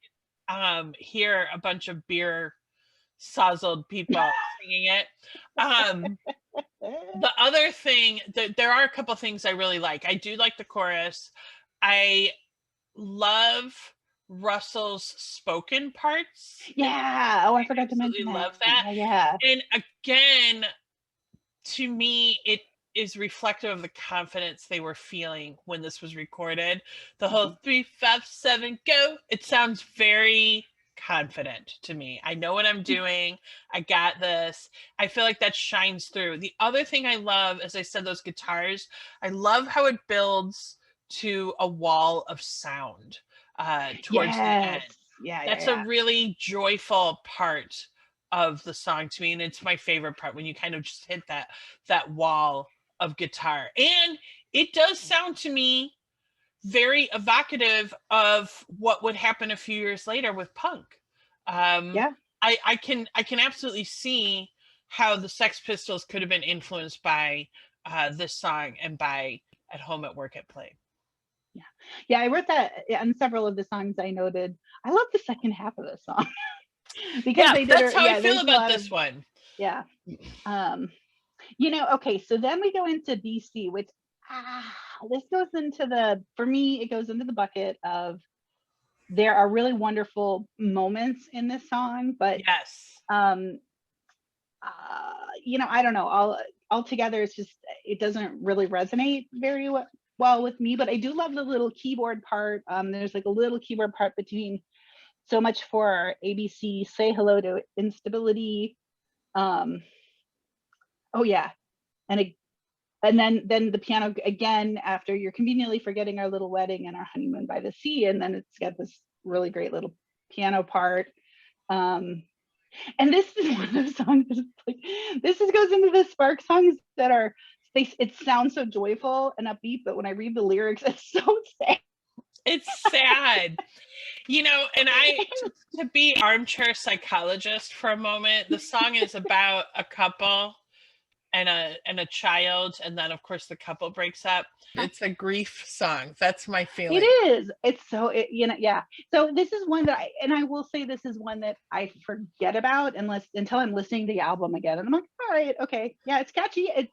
hear a bunch of beer sozzled people singing it. The other thing, there are a couple things I really like. I do like the chorus. I love Russell's spoken parts. Yeah. Oh, I I forgot to mention absolutely that. love that. Yeah, yeah. And again, to me, it is reflective of the confidence they were feeling when this was recorded. The whole 3, 5, 7, go. It sounds very confident to me. I know what I'm doing. I got this. I feel like that shines through. The other thing I love, as I said, those guitars, I love how it builds to a wall of sound towards the Yes. end. Yeah, yeah, That's a yeah. really joyful part of the song to me, and it's my favorite part when you kind of just hit that wall of guitar. And it does sound to me very evocative of what would happen a few years later with punk. um Yeah. I can absolutely see how the Sex Pistols could have been influenced by this song and by At Home, at Work, at Play. Yeah, I wrote that on several of the songs I noted. I love the second half of the song because Yeah, they did that's her. how I Yeah, feel there's a about lot of this one. yeah. Um, okay, so then we go into BC, which this goes into for me, it goes into the bucket of there are really wonderful moments in this song, but Yes. um, I don't know. Altogether, it's just it doesn't really resonate very well with me. But I do love the little keyboard part. There's like a little keyboard part between "So Much for ABC," "Say Hello to Instability." Um, oh yeah, and it, and then the piano again after "You're Conveniently Forgetting Our Little Wedding and Our Honeymoon by the Sea," and then it's got this really great little piano part. Um, and this is one of those songs that's like goes into the Spark songs that are it sounds so joyful and upbeat, but when I read the lyrics, it's so sad. It's sad. And to be armchair psychologist for a moment, the song is about a couple and a child, and then of course the couple breaks up. It's a grief song. That's my It feeling. is. It's so yeah. So this is one that I will say this is one that I forget about until I'm listening to the album again, and I'm like, all right, okay, yeah, it's catchy. It's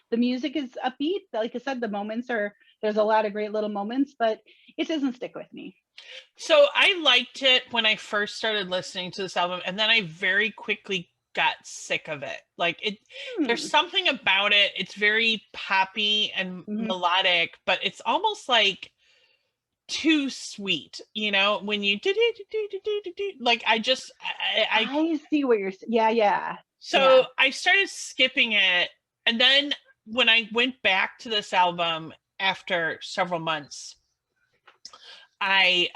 the music is upbeat. Like I said, the moments there's a lot of great little moments, but it doesn't stick with me. So I liked it when I first started listening to this album, and then I very quickly got sick of it. There's something about it. It's very poppy and melodic, but it's almost like too sweet, when you like I see what you're saying. Yeah. so I started skipping it, and then when I went back to this album after several months, I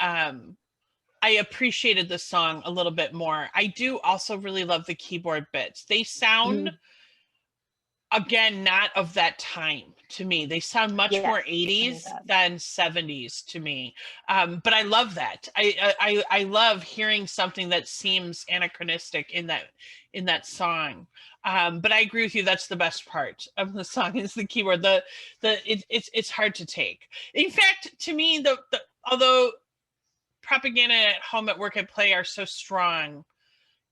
appreciated the song a little bit more. I do also really love the keyboard bits. They sound, again, not of that time to me. They sound much more 80s than 70s to me. But I love that. I love hearing something that seems anachronistic in that song. But I agree with you. That's the best part of the song is the keyboard. It's hard to take. In fact, to me, although Propaganda at Home, at Work, at Play are so strong,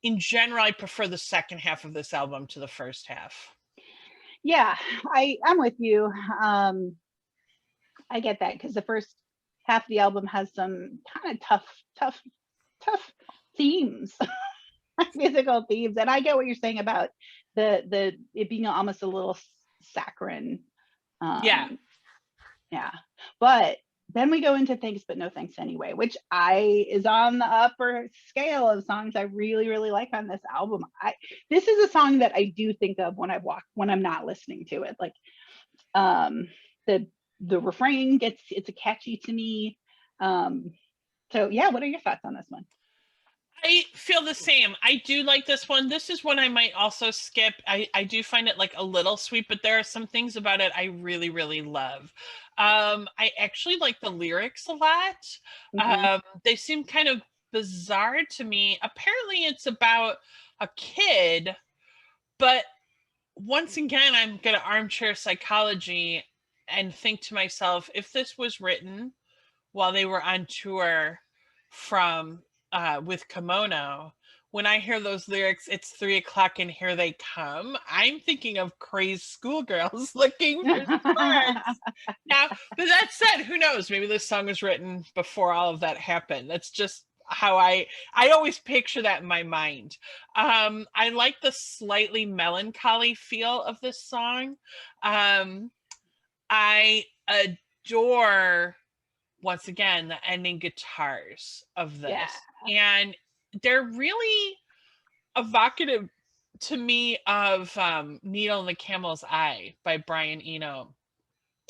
in general, I prefer the second half of this album to the first half. Yeah, I'm with you. I get that because the first half of the album has some kind of tough themes, physical themes, and I get what you're saying about the it being almost a little saccharine. Yeah. But then we go into Thanks But No Thanks Anyway, which is on the upper scale of songs I really, really like on this album. This is a song that I do think of when when I'm not listening to it. Like the refrain it's a catchy to me. So yeah, what are your thoughts on this one? I feel the same. I do like this one. This is one I might also skip. I do find it like a little sweet, but there are some things about it I really, really love. I actually like the lyrics a lot. They seem kind of bizarre to me. Apparently it's about a kid, but once again, I'm going to armchair psychology and think to myself, if this was written while they were on tour from with Kimono, when I hear those lyrics, it's 3:00 and here they come, I'm thinking of crazed schoolgirls looking for sparks. Now, but that said, who knows? Maybe this song was written before all of that happened. That's just how I always picture that in my mind. I like the slightly melancholy feel of this song. I adore, once again, the ending guitars of this. And they're really evocative to me of Needle in the Camel's Eye by Brian Eno,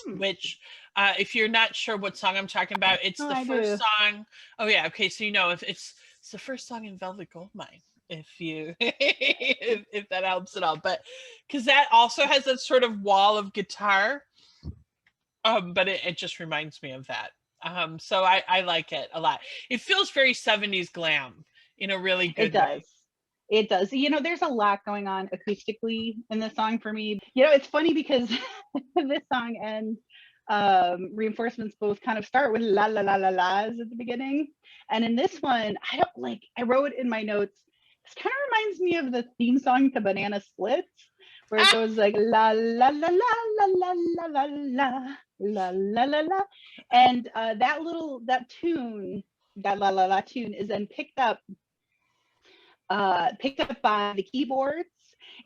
which if you're not sure what song I'm talking about, it's the first song. Oh yeah, okay, so if it's the first song in Velvet Goldmine, if you if that helps at all. But because that also has that sort of wall of guitar, but it just reminds me of that. So I like it a lot. It feels very 70s glam in a really good way. It does. There's a lot going on acoustically in this song for me. It's funny because this song ends reinforcements both kind of start with la la la la la's at the beginning. And in this one, I wrote in my notes, this kind of reminds me of the theme song to Banana Splits, where it goes like la la la la la la la la la la la la la. And that tune, that la la la tune is then picked up by the keyboards,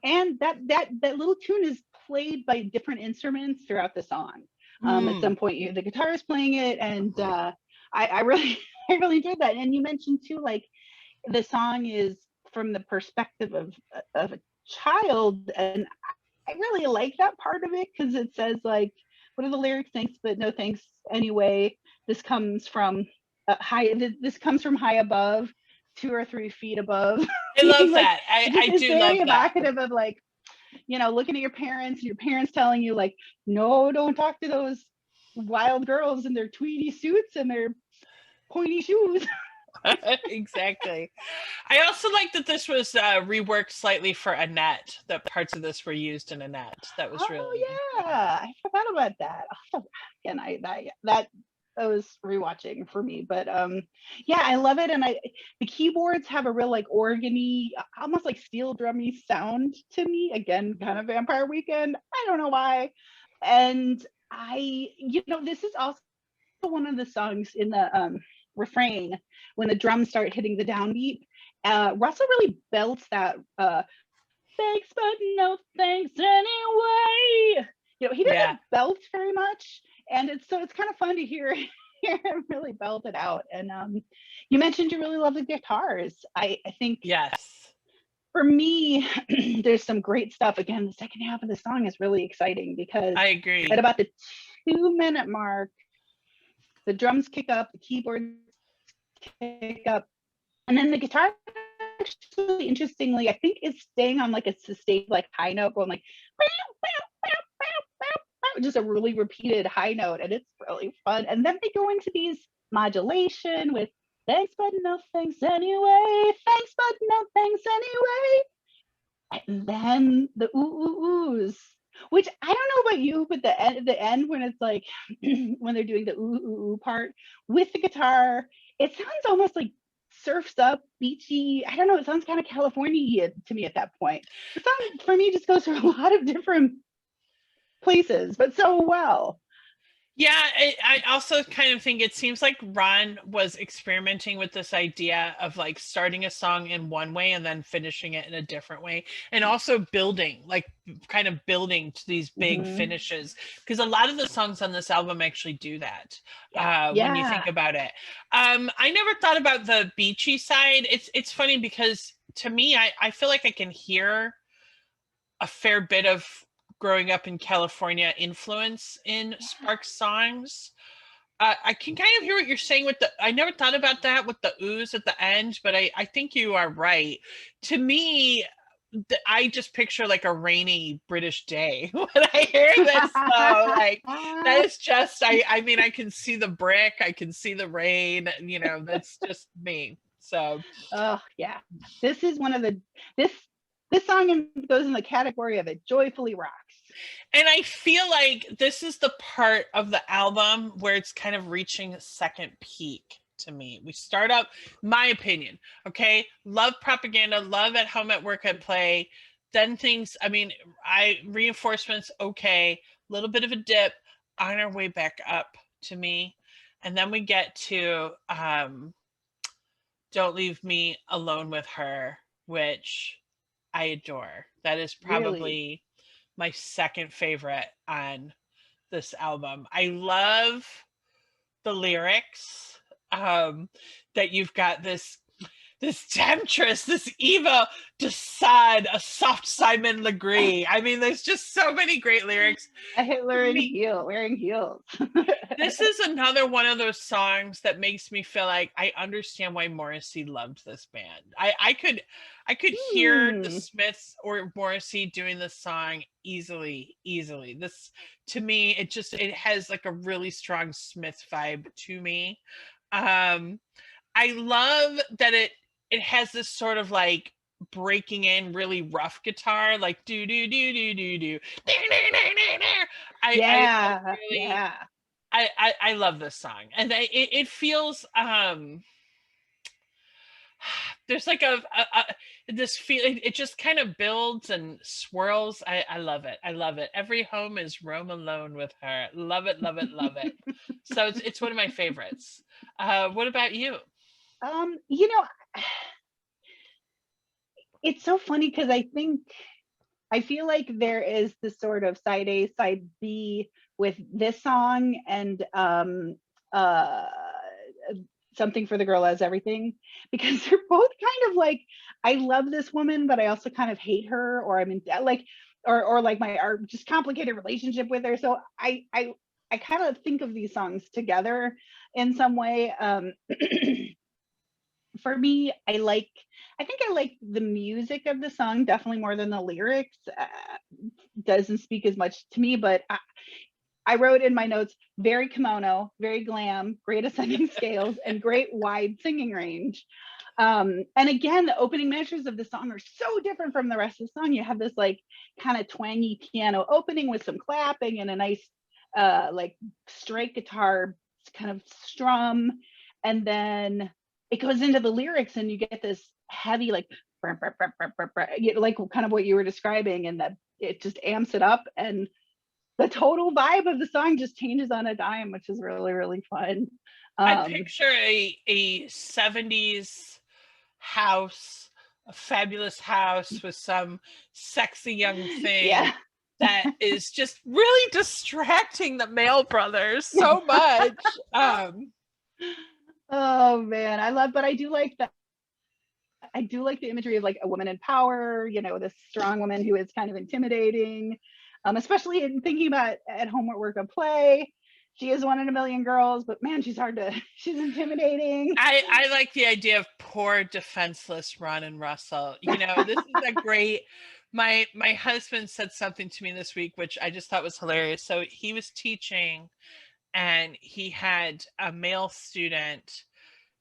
and that little tune is played by different instruments throughout the song. At some point, the guitar is playing it, and I really I really enjoyed that. And you mentioned too, like the song is from the perspective of a child, and I really like that part of it because it says like, what are the lyrics? Thanks, but no thanks anyway. This comes from high. This comes from high above, 2 or 3 feet above. I love like, that. I it's do very love that. evocative of like, looking at your parents telling you like, no, don't talk to those wild girls in their tweedy suits and their pointy shoes. Exactly. I also like that this was reworked slightly for Annette, that parts of this were used in Annette. That was really yeah, I forgot about that. Again, that was rewatching for me, but yeah, I love it. And the keyboards have a real like organy, almost like steel drummy sound to me. Again, kind of Vampire Weekend. I don't know why. And this is also one of the songs in the refrain when the drums start hitting the downbeat. Russell really belts that thanks but no thanks anyway. He doesn't belt very much, and it's kind of fun to hear him really belt it out. And you mentioned you really love the guitars. I think yes. For me, there's some great stuff. Again, the second half of the song is really exciting because I agree. at about the 2-minute mark, the drums kick up, the keyboards kick up, and then the guitar actually, interestingly, I think is staying on like a sustained like high note, going like just a really repeated high note, and it's really fun. And then they go into these modulation with thanks but no thanks anyway, thanks but no thanks anyway, and then the oohs, which I don't know about you, but the end when it's like when they're doing the ooh part with the guitar, it sounds almost like surfs up, beachy. I don't know. It sounds kind of California to me at that point. The song for me just goes through a lot of different places, but so well. Yeah, I also kind of think it seems like Ron was experimenting with this idea of like starting a song in one way and then finishing it in a different way, and also building to these big finishes, because a lot of the songs on this album actually do that. When you think about it, I never thought about the beachy side. It's funny because to me, I feel like I can hear a fair bit of growing up in California influence in Sparks songs. I can kind of hear what you're saying with I never thought about that with the ooze at the end, but I think you are right. To me, I just picture like a rainy British day when I hear this song. Like that is just, I mean, I can see the brick, I can see the rain, that's just me. So, oh yeah, this is one of this song goes in the category of it joyfully rocks. And I feel like this is the part of the album where it's kind of reaching a second peak to me. We start out, my opinion, okay? Love Propaganda, love At Home, At Work, At Play. Then things, reinforcements, okay. A little bit of a dip, on our way back up to me. And then we get to Don't Leave Me Alone With Her, which I adore. That is probably my second favorite on this album. I love the lyrics, that you've got this temptress, this evil Desaad, a soft Simon Legree. I mean, there's just so many great lyrics. A Hitler wearing heels. This is another one of those songs that makes me feel like I understand why Morrissey loved this band. I could hear the Smiths or Morrissey doing this song easily. This, to me, it has like a really strong Smith vibe to me. I love that it has this sort of like breaking in really rough guitar, like do do do do do do. I love this song, and it feels there's like this feeling. It just kind of builds and swirls. I love it. I love it. Every home is Rome alone with her. Love it, love it, love it. So it's one of my favorites. What about you? You know, it's so funny because I feel like there is this sort of side A, side B with this song and uh Something for the Girl Has Everything, because they're both kind of like, I love this woman, but I also kind of hate her, or I'm in like, or like my just complicated relationship with her. So I kind of think of these songs together in some way. For me, I think I like the music of the song definitely more than the lyrics. Doesn't speak as much to me, but I wrote in my notes, very kimono, very glam, great ascending scales, and great wide singing range. And again, the opening measures of the song are so different from the rest of the song. You have this like kind of twangy piano opening with some clapping and a nice like straight guitar kind of strum. And then it goes into the lyrics and you get this heavy like like kind of what you were describing, and that it just amps it up, and the total vibe of the song just changes on a dime, which is really, really fun. I picture a 70s house, a fabulous house with some sexy young thing Yeah. that is just really distracting the male brothers so much. Oh man, but I do like the imagery of like a woman in power, you know, this strong woman who is kind of intimidating, especially in thinking about at home, at work, or play. She is one in a million girls, but man, she's intimidating. I like the idea of poor defenseless Ron and Russell. You know, this is a great. My husband said something to me this week, which I just thought was hilarious. So he was teaching, and he had a male student,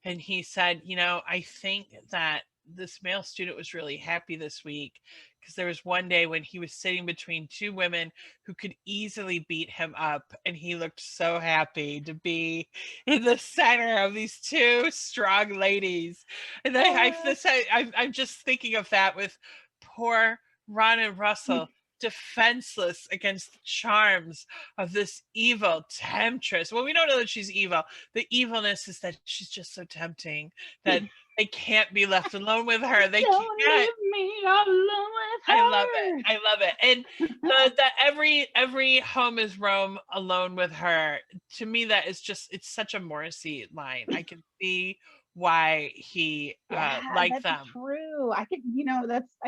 and he said, you know, I think that this male student was really happy this week because there was one day when he was sitting between two women who could easily beat him up, and he looked so happy to be in the center of these two strong ladies. And I'm just thinking of that with poor Ron and Russell, defenseless against the charms of this evil temptress. Well, we don't know that she's evil. The evilness is that she's just so tempting that they can't be left alone with her. They Don't can't. leave me alone with her. I love it. I love it. And the every home is Rome alone with her. To me, that is just, it's such a Morrissey line. I can see why he Yeah, liked that's them. true. I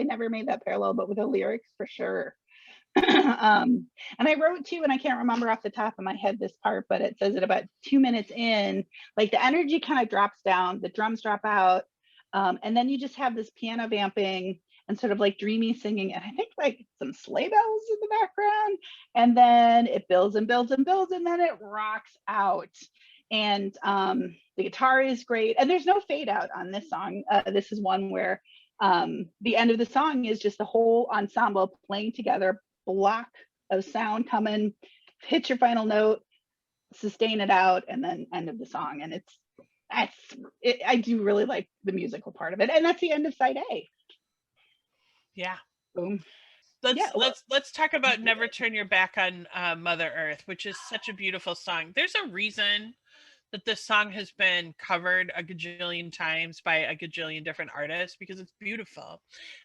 never made that parallel, but with the lyrics for sure. And I wrote too, and I can't remember off the top of my head this part, but it says it about 2 minutes in, like the energy kind of drops down, the drums drop out, and then you just have this piano vamping and sort of like dreamy singing, and I think like some sleigh bells in the background, and then it builds and builds and builds, and then it rocks out. And the guitar is great, and there's no fade out on this song. This is one where the end of the song is just the whole ensemble playing together, block of sound coming, hit your final note, sustain it out, and then end of the song. And I do really like the musical part of it, and that's the end of side A. Yeah. Boom. let's Yeah. Well, let's talk about Never Turn Your Back on Mother Earth, which is such a beautiful song. There's a reason that this song has been covered a gajillion times by a gajillion different artists, because it's beautiful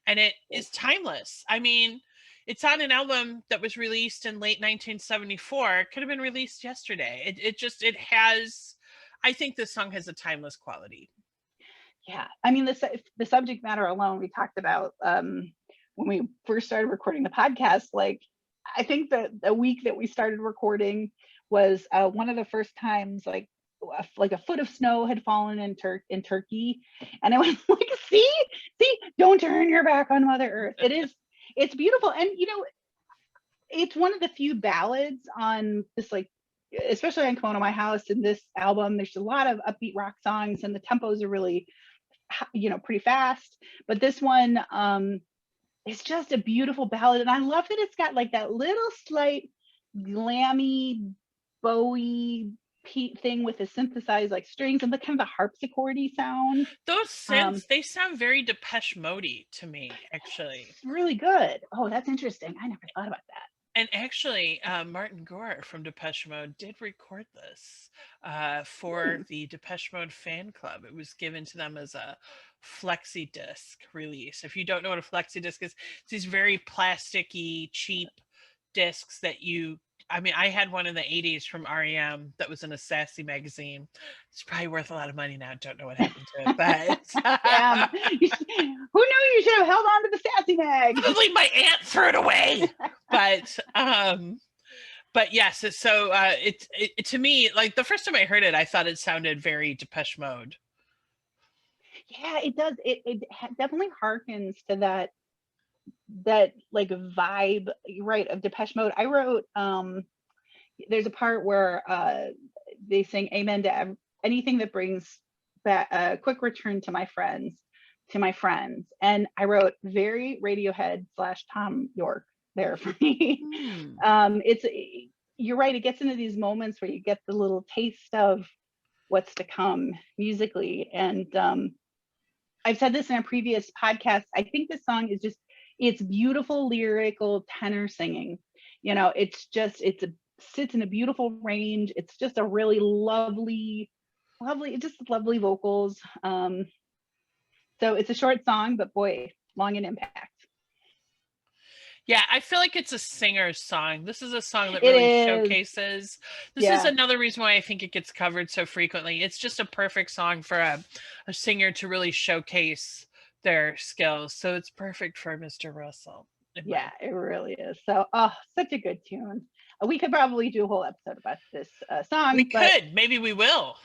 and it is timeless. I mean, it's on an album that was released in late 1974. It could have been released yesterday. It has, I think this song has a timeless quality. yeah. I mean, the subject matter alone, we talked about when we first started recording the podcast. Like, I think that the week that we started recording was one of the first times like a foot of snow had fallen in Turkey, and it was like, see, don't turn your back on Mother Earth. It's beautiful, and you know, it's one of the few ballads on this, like, especially on Kimono My House in this album. There's a lot of upbeat rock songs, and the tempos are really, you know, pretty fast. But this one, it's just a beautiful ballad, and I love that it's got like that little slight glammy bowy thing with the synthesized like strings and the kind of the harpsichordy sound. Those synths, they sound very Depeche Mode-y to me, actually. It's really good. Oh, that's interesting. I never thought about that. And actually, Martin Gore from Depeche Mode did record this for the Depeche Mode fan club. It was given to them as a flexi disc release. If you don't know what a flexi disc is, it's these very plasticky, cheap discs that I had one in the 80s from REM that was in a Sassy magazine. It's probably worth a lot of money now. Don't know what happened to it, but Damn. Who knew you should have held on to the Sassy mag? Probably my aunt threw it away. But yes, so it to me, like the first time I heard it, I thought it sounded very Depeche Mode. Yeah, it does. It definitely harkens to that like vibe, right, of Depeche Mode. I wrote there's a part where they sing amen to anything that brings back a quick return to my friends, and I wrote very Radiohead / Tom York there for me. It's, you're right, it gets into these moments where you get the little taste of what's to come musically. And I've said this in a previous podcast, I think this song is just, it's beautiful lyrical tenor singing. You know, it's sits in a beautiful range. It's just a really lovely, just lovely vocals. So it's a short song, but boy, long in impact. Yeah, I feel like it's a singer's song. This is a song that really showcases. This is another reason why I think it gets covered so frequently. It's just a perfect song for a singer to really showcase their skills. So it's perfect for Mr. Russell. Yeah, it really is. So, oh, such a good tune. We could probably do a whole episode about this song. We could. Maybe we will.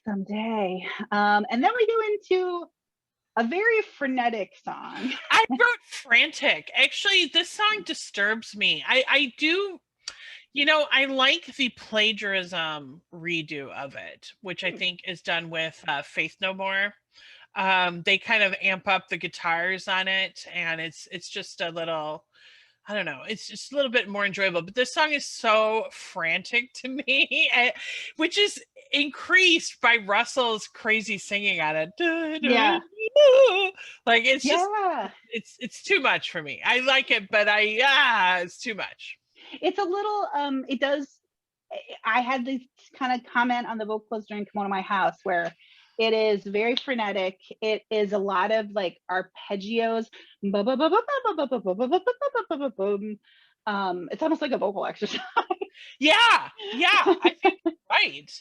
Someday. And then we go into a very frenetic song. I wrote frantic. Actually, this song disturbs me. I do, I like the plagiarism redo of it, which I think is done with Faith No More. They kind of amp up the guitars on it, and it's just a little, I don't know, it's just a little bit more enjoyable. But this song is so frantic to me, which is increased by Russell's crazy singing on it. Yeah. Like it's just it's too much for me. I like it, but it's too much. It's a little it does, I had this kind of comment on the vocals during Kimono My House where it is very frenetic. It is a lot of like arpeggios. It's almost like a vocal exercise. Yeah, I think right.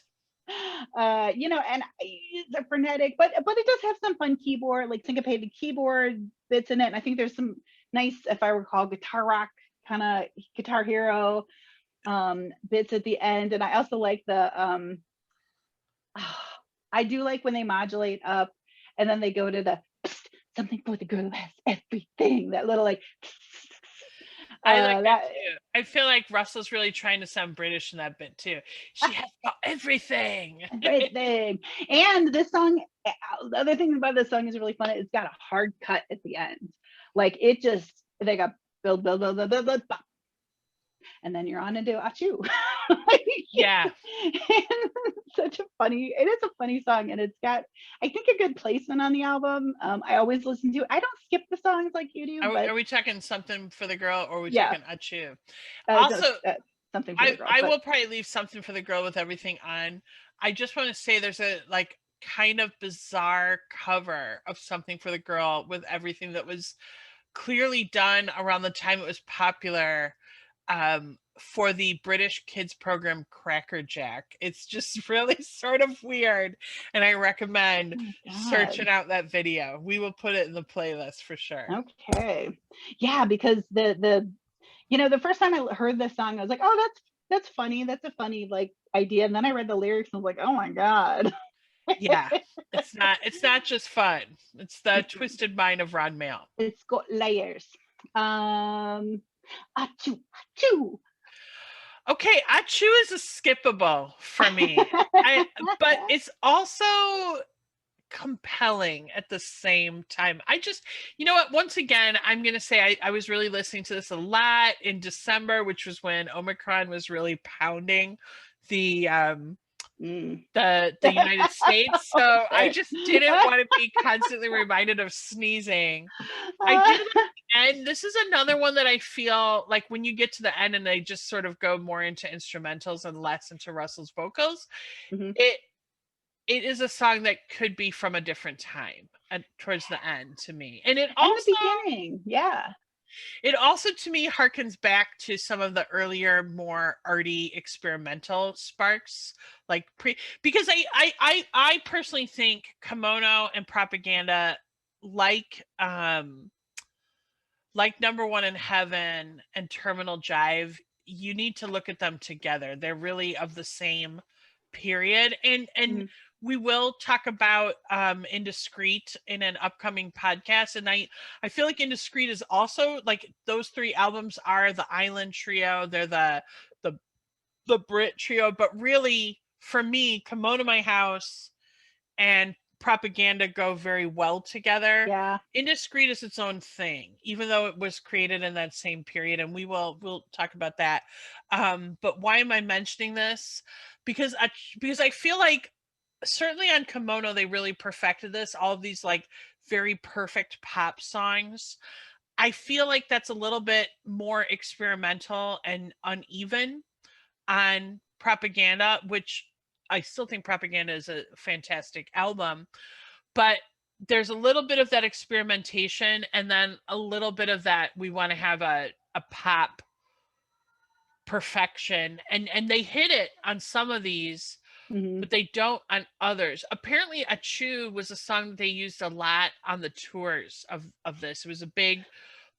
And it's frenetic, but it does have some fun keyboard, like syncopated keyboard bits in it. And I think there's some nice, if I recall, guitar rock kind of Guitar Hero bits at the end. And I also like I do like when they modulate up and then they go to the something for the girl who has everything. That little like. I like that too. I feel like Russell's really trying to sound British in that bit too. She has got everything. Everything. And this song, the other thing about this song is really fun. It's got a hard cut at the end. Like it just, they got build, bop. And then you're on into Achoo. Yeah. It is a funny song, and it's got, I think, a good placement on the album. I always listen to it. I don't skip the songs like you do. Are we talking Something for the Girl, or are we talking Achoo? Also, Something for the Girl. I will probably leave Something for the Girl with everything on. I just want to say there's a like kind of bizarre cover of Something for the Girl with everything that was clearly done around the time it was popular. For the British kids program Cracker Jack. It's just really sort of weird, and I recommend searching out that video. We will put it in the playlist for sure. Okay. Yeah, because the first time I heard this song, I was like, oh, that's funny. That's a funny like idea. And then I read the lyrics and I was like, oh my God. Yeah, it's not just fun. It's the twisted mind of Ron Mail. It's got layers. Achoo, achoo. Okay, Achoo is a skippable for me, but it's also compelling at the same time. I just, you know what? Once again, I'm going to say I was really listening to this a lot in December, which was when Omicron was really pounding Mm. the United States. So I Fair. just didn't want to be constantly reminded of sneezing. I did like the end. This is another one that I feel like when you get to the end and they just sort of go more into instrumentals and less into Russell's vocals, Mhm. it is a song that could be from a different time towards the end to me. And And the beginning, yeah. it also to me harkens back to some of the earlier more arty experimental sparks like because I personally think Kimono and Propaganda like Number One in Heaven and Terminal Jive, you need to look at them together. They're really of the same period. And Mhm. we will talk about Indiscreet in an upcoming podcast. And I feel like Indiscreet is also like those three albums are the Island Trio, they're the the Brit trio, but really for me, Kimono My House and Propaganda go very well together. Yeah. Indiscreet is its own thing, even though it was created in that same period, and we'll talk about that. But why am I mentioning this? Because I feel like certainly on Kimono they really perfected this. All of these like very perfect pop songs. I feel like that's a little bit more experimental and uneven on Propaganda, which I still think Propaganda is a fantastic album, but there's a little bit of that experimentation and then a little bit of that we want to have a pop perfection, and they hit it on some of these Mhm. but they don't on others. Apparently Achu was a song that they used a lot on the tours of this. It was a big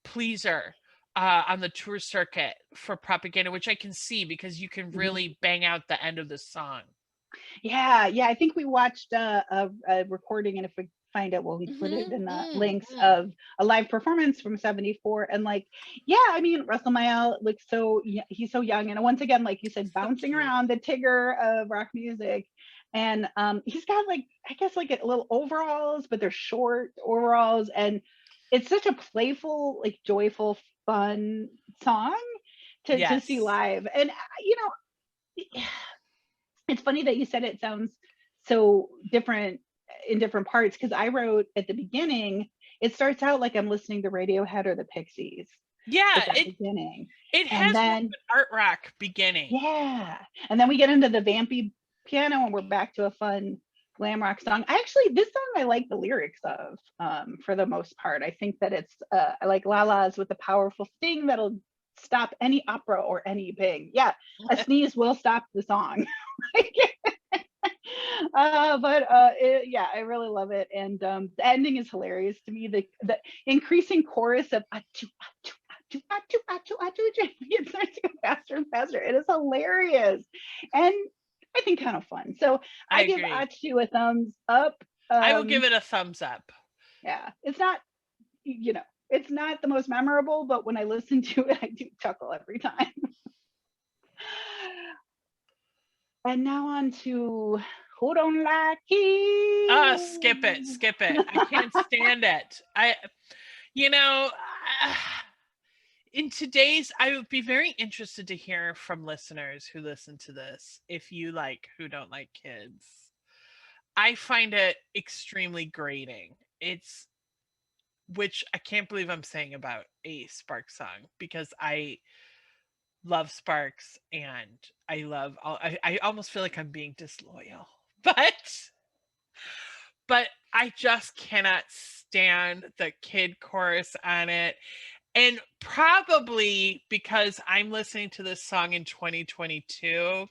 pleaser on the tour circuit for Propaganda, which I can see because you can Mhm. really bang out the end of the song. Yeah, yeah. I think we watched a recording, and if we find it, we'll put it in the links Mm. of a live performance from '74. And like, yeah, I mean, Russell Mayall looks so he's so young, and once again, like you said, So bouncing cute. around the Tigger of rock music. And he's got like I guess like a little overalls, but they're short overalls, and it's such a playful, like joyful, fun song to see Yes. live. And you know, it's funny that you said it sounds so different in different parts because I wrote at the beginning, it starts out like I'm listening to Radiohead or the Pixies Yeah, at that beginning. it And has more of then, an art rock beginning. yeah. And then we get into the vampy piano and we're back to a fun glam rock song. This song I like the lyrics of for the most part. I think that it's, I like Lala's with the powerful sting that'll stop any opera or any pig. Yeah, a sneeze will stop the song. Yeah, I really love it, and the ending is hilarious to me. The increasing chorus of achoo, achoo, achoo, achoo, achoo, achoo, it starts to go faster and faster. It is hilarious, and I think kind of fun. So I I give agree. achoo a thumbs up. I will give it a thumbs up. Yeah, it's not, you know, it's not the most memorable, but when I listen to it, I do chuckle every time. And now on to Who Don't Like Skip it, You. skip it. I can't stand it. You know, in today's, I would be very interested to hear from listeners who listen to this if you like Who Don't Like Kids. I find it extremely grating. It's which I can't believe I'm saying about a Sparks song because I love Sparks and I almost feel like I'm being disloyal. But I just cannot stand the kid chorus on it. And probably because I'm listening to this song in 2022,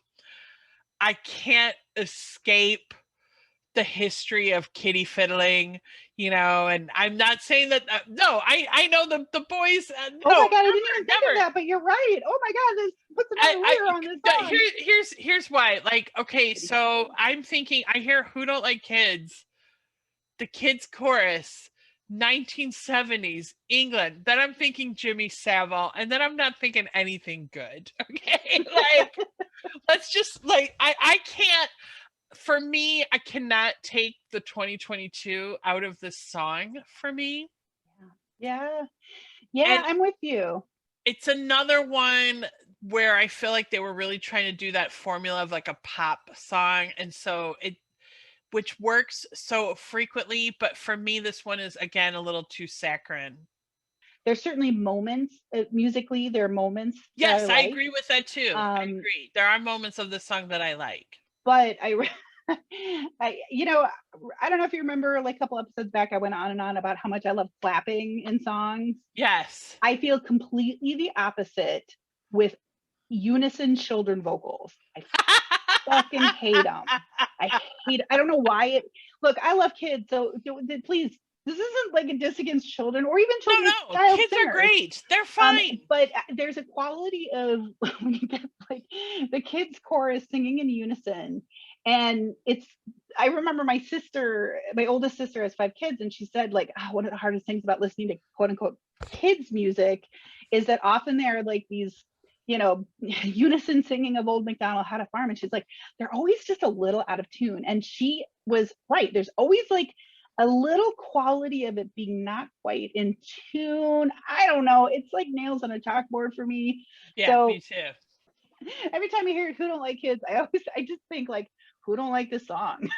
I can't escape the history of kitty fiddling, and I'm not saying that no, I know the boys Oh my no, god, I didn't even think of never. that, but you're right. Oh my god, this puts another layer on this song. Here's why. Like, okay, Kitty so fiddling. I'm thinking I hear Who Don't Like Kids, the kids chorus, 1970s England. Then I'm thinking Jimmy Savile, and then I'm not thinking anything good. Okay, like let's just like I can't. For me, I cannot take the 2022 out of this song. For me, Yeah. Yeah, and I'm with you. it's another one. where I feel like they were really trying to do that formula of like a pop song, and so it, which works so frequently, but for me this one is again a little too saccharine. There's certainly moments musically. There are moments that I Yes, I like. agree with that too. I Um, agree. There are moments of the song that I like. but I don't know if you remember, like a couple episodes back, I went on and on about how much I love clapping in songs. Yes. I feel completely the opposite with unison children vocals. I fucking hate them. I don't know why look, I love kids, so please, this isn't like a diss against children or even No, children's no, child kids are singers. great. They're fine. But there's a quality of when you get like the kids chorus singing in unison, and I remember my oldest sister has 5 kids, and she said like, oh, one of the hardest things about listening to quote unquote kids music is that often there are like these, unison singing of Old MacDonald Had a Farm, and she's like, they're always just a little out of tune, and she was right. There's always like a little quality of it being not quite in tune. I don't know. It's like nails on a chalkboard for me. Yeah, me So too. every time I hear Who Don't Like Kids, I just think like, who don't like this song?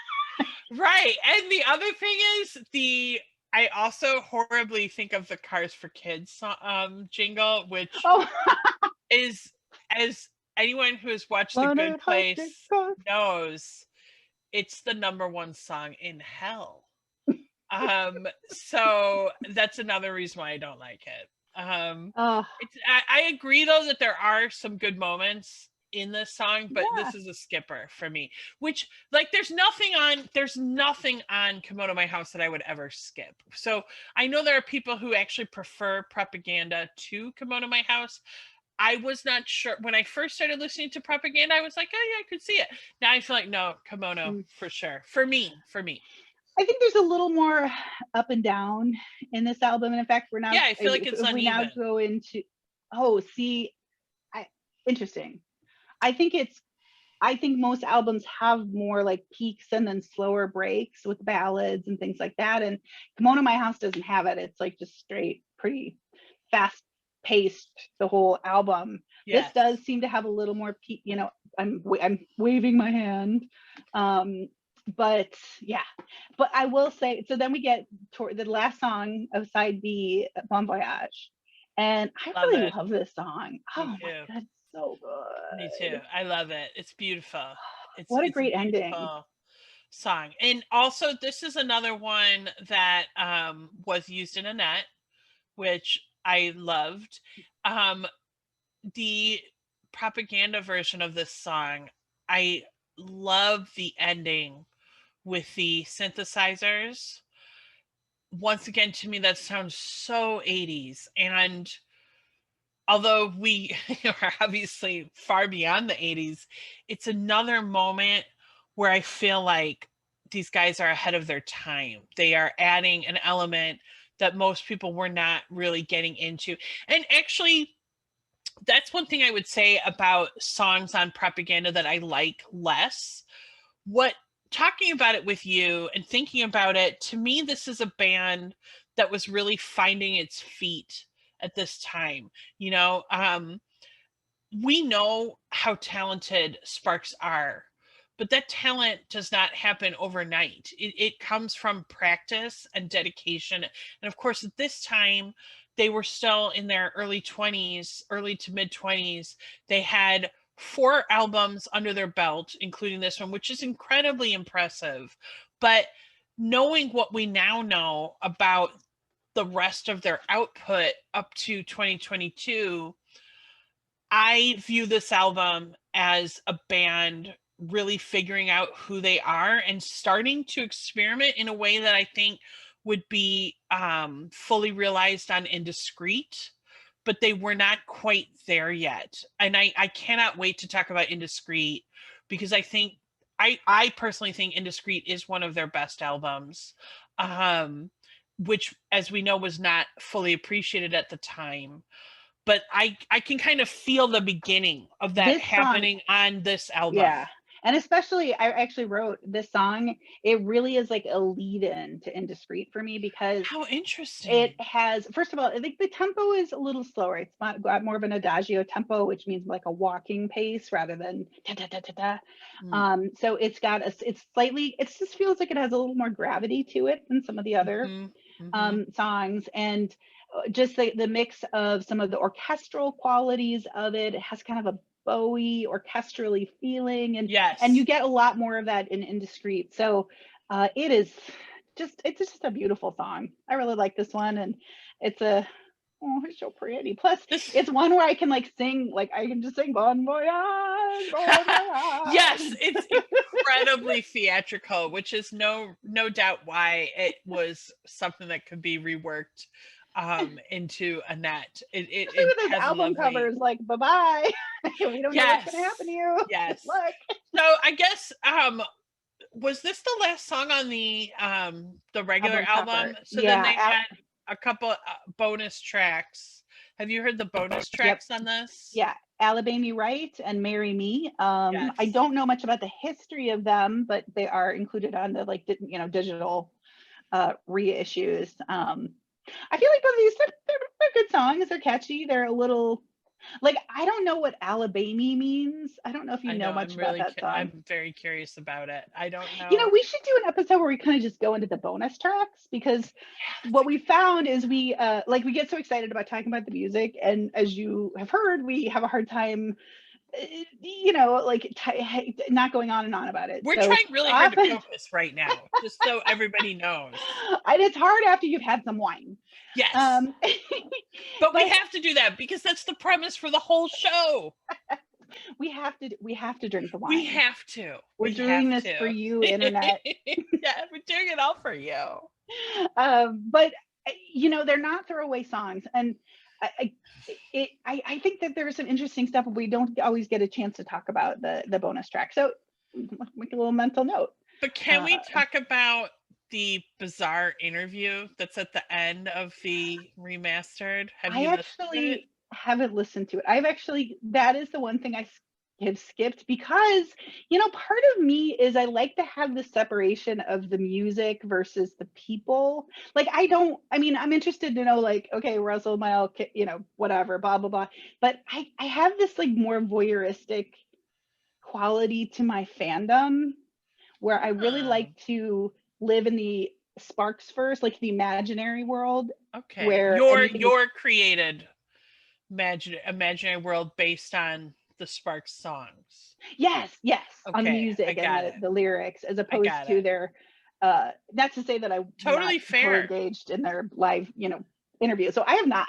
Right. And the other thing is I also horribly think of the Cars for Kids jingle, which Oh, is, as anyone who has watched The Good Place knows, it's the #1 song in hell. So that's another reason why I don't like it. I agree though that there are some good moments in this song, but yeah. this is a skipper for me. Which, like, there's nothing on Kimono My House that I would ever skip. So I know there are people who actually prefer Propaganda to Kimono My House. I was not sure when I first started listening to Propaganda. I was like, oh yeah, I could see it. Now I feel like no, Kimono for sure. For me. I think there's a little more up and down in this album. And in fact, Yeah, I feel like it's if we now uneven. go into, see, interesting. I think most albums have more like peaks and then slower breaks with ballads and things like that. And Kimono My House doesn't have it. It's like just straight, pretty fast paced the whole album. Yes. This does seem to have a little more peak. I'm waving my hand. But yeah, but I will say, so then we get toward the last song of side B, Bon Voyage, and I really love this song. Oh my god, it's so good. Me too. I love it. It's beautiful. What a It's great beautiful ending song. And also this is another one that was used in Annette, which I loved. The Propaganda version of this song, I love the ending with the synthesizers. Once again, to me, that sounds so 80s. And although we are obviously far beyond the 80s, it's another moment where I feel like these guys are ahead of their time. They are adding an element that most people were not really getting into. And actually, that's one thing I would say about songs on Propaganda that I like less. Talking about it with you and thinking about it, to me, this is a band that was really finding its feet at this time. We know how talented Sparks are, but that talent does not happen overnight. It comes from practice and dedication. And of course, at this time, they were still in their early to mid 20s. They had 4 albums under their belt, including this one, which is incredibly impressive. But knowing what we now know about the rest of their output up to 2022, I view this album as a band really figuring out who they are and starting to experiment in a way that I think would be fully realized on Indiscreet, but they were not quite there yet. And I cannot wait to talk about Indiscreet, because I personally think Indiscreet is one of their best albums, which, as we know, was not fully appreciated at the time. But I can kind of feel the beginning of that happening on this album. Yeah. And especially, I actually wrote this song. It really is like a lead in to Indiscreet for me because How it interesting. has, first of all, I think the tempo is a little slower. It's got more of an adagio tempo, which means like a walking pace rather than da da da da da. Mm, So it's slightly, it just feels like it has a little more gravity to it than some of the other mhm, mhm. songs. And just the mix of some of the orchestral qualities of it. It has kind of a Bowie orchestrally feeling, and you Yes. get a lot more of that in Indiscreet. So it is it's just a beautiful song. I really like this one, and it's a oh, it's so pretty. Plus, This it's one where I can like sing, like I can just sing Bon Voyage, Bon Yes, Voyage. it's incredibly theatrical, which is no doubt why it was something that could be reworked into a net. Especially It with his has a album lovely covers, like bye bye. We don't know what's gonna happen to yes. you. Good Yes. luck. So I guess was this the last song on the regular Album album? cover. So then Yeah. they had a couple bonus tracks. Have you heard the bonus Yep. tracks on this? Yeah. Alabama Right and Marry Me. I Yes. don't know much about the history of them, but they are included on the like digital reissues. I feel like both of these they're good songs. They're catchy. They're a little like I don't know what Alabama means. I don't know if you I know know. much about that song. I'm very curious about it. I don't You know, know. we should do an episode where we kind of just go into the bonus tracks because Yeah, that's what we found is we like we get so excited about talking about the music, and as you have heard, we have a hard time like not going on and on about it. we're So trying really hard to often, focus right now, just so everybody knows. and it's hard after you've had some wine. Yes, Um, but we but have to do that because that's the premise for the whole show. we have to drink the We wine. have to. We're We have doing this for to. you, internet. Yeah, we're doing it all for you. But they're not throwaway songs, and I, I think that there's some interesting stuff, but we don't always get a chance to talk about the bonus track. So make a little mental note. But can Uh, we talk about the bizarre interview that's at the end of the remastered? Have I you listened to it? actually haven't listened to it. That is the one thing I have skipped because, part of me is I like to have the separation of the music versus the people. Like, I'm interested to know, like, okay, Russell, Mile, whatever, blah, blah, blah. But I have this like more voyeuristic quality to my fandom where I really Oh, like to live in the Sparks first, like the imaginary world okay. where Your anything is. your created imaginary world based on the Sparks songs. Yes, yes, on the Okay, I music and got the it. lyrics, as I opposed got to it. their not to say that I'm not Totally totally fair. engaged in their live, interview. So I have not.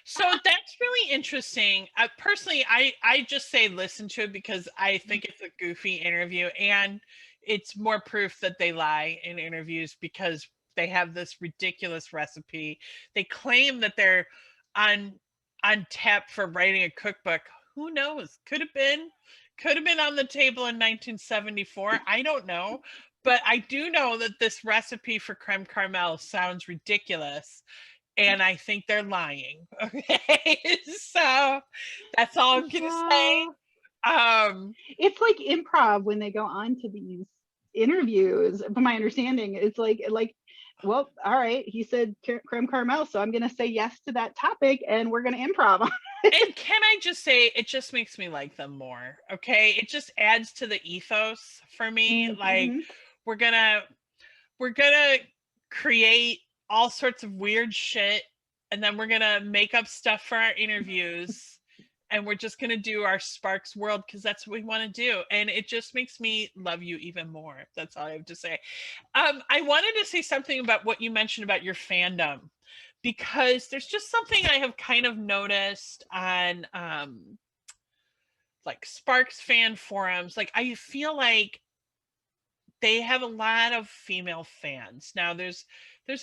So that's really interesting. Personally, I just say listen to it because I think it's a goofy interview, and it's more proof that they lie in interviews because they have this ridiculous recipe. They claim that they're on on tap for writing a cookbook. Who knows? Could have been on the table in 1974. I don't know. But I do know that this recipe for creme caramel sounds ridiculous, and I think they're lying. Okay. So that's all I'm gonna say. Yeah. Um It's like improv when they go on to these interviews. From my understanding, it's like, well, all right, he said creme caramel, so I'm gonna say yes to that topic, and we're gonna improv on and it. can I just say it just makes me like them more. Okay. It just adds to the ethos for me. Like Mm-hmm. we're gonna we're gonna create all sorts of weird shit, and then we're gonna make up stuff for our interviews, and we're just gonna do our Sparks world because that's what we want to do, and it just makes me love you even more. That's all I have to say. I wanted to say something about what you mentioned about your fandom, because there's just something I have kind of noticed on like Sparks fan forums. Like I feel like they have a lot of female fans. Now there's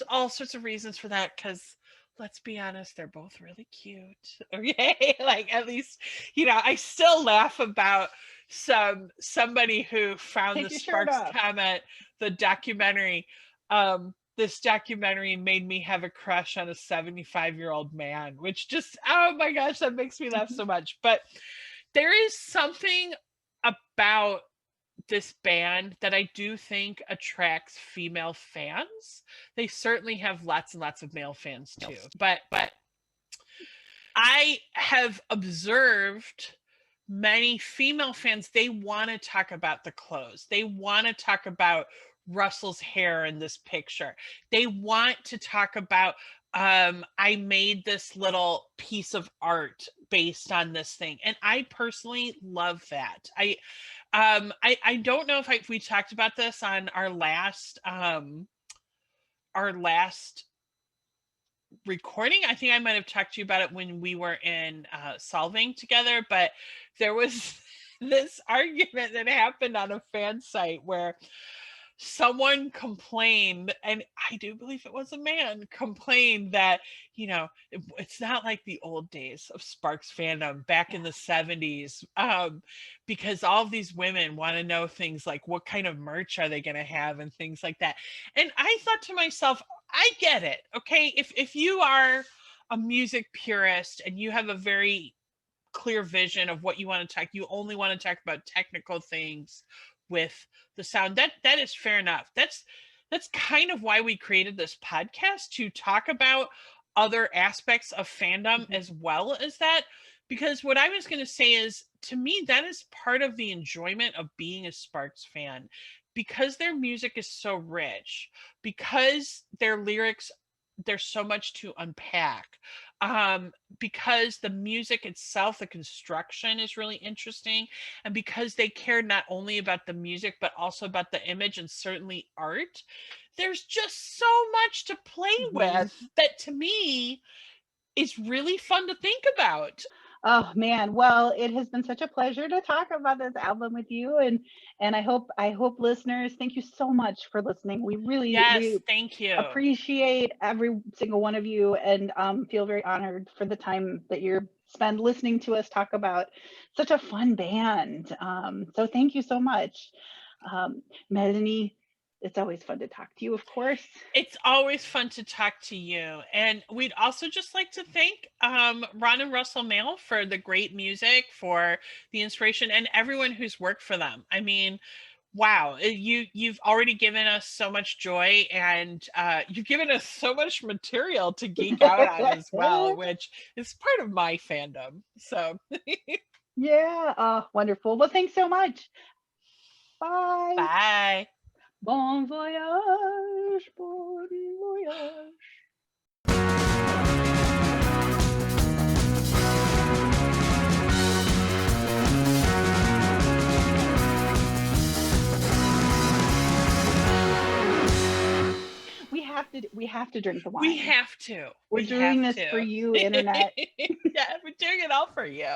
all sorts of reasons for that cuz let's be honest, they're both really cute. Okay? Like at least, I still laugh about somebody who found the Take your shirt Sparks off. comment, the documentary. This documentary made me have a crush on a 75-year-old man, which just, oh my gosh, that makes me laugh so much. But there is something about this band that I do think attracts female fans. They certainly have lots and lots of male fans too. But I have observed many female fans, they want to talk about the clothes. They want to talk about Russell's hair in this picture. They want to talk about I made this little piece of art based on this thing. And I personally love that. I don't know if we talked about this on our last recording. I think I might have talked to you about it when we were in solving together, but there was this argument that happened on a fan site where someone complained, and I do believe it was a man, complained that, it's not like the old days of Sparks fandom back in the 70s, because all of these women want to know things like what kind of merch are they going to have and things like that. And I thought to myself, I get it. Okay. If you are a music purist and you have a very clear vision of what you want to talk, you only want to talk about technical things with the sound, that is fair enough. That's kind of why we created this podcast, to talk about other aspects of fandom as well as that. Because what I was going to say is, to me, that is part of the enjoyment of being a Sparks fan, because their music is so rich, because their lyrics, there's so much to unpack, because the music itself, the construction is really interesting, and because they care not only about the music but also about the image and certainly art. There's just so much to play with that, to me, is really fun to think about. Oh man, well, it has been such a pleasure to talk about this album with you, and I hope listeners, thank you so much for listening. We really thank you. Appreciate every single one of you, and feel very honored for the time that you spend listening to us talk about such a fun band. So thank you so much, Melanie. It's always fun to talk to you, of course. It's always fun to talk to you. And we'd also just like to thank Ron and Russell Mail for the great music, for the inspiration, and everyone who's worked for them. I mean, wow, you've already given us so much joy, and you've given us so much material to geek out on as well, which is part of my fandom. So yeah, wonderful. Well, thanks so much. Bye. Bye. Bon voyage, bon voyage. We have to drink the wine. We have to. We're doing this for you, internet. Yeah, we're doing it all for you.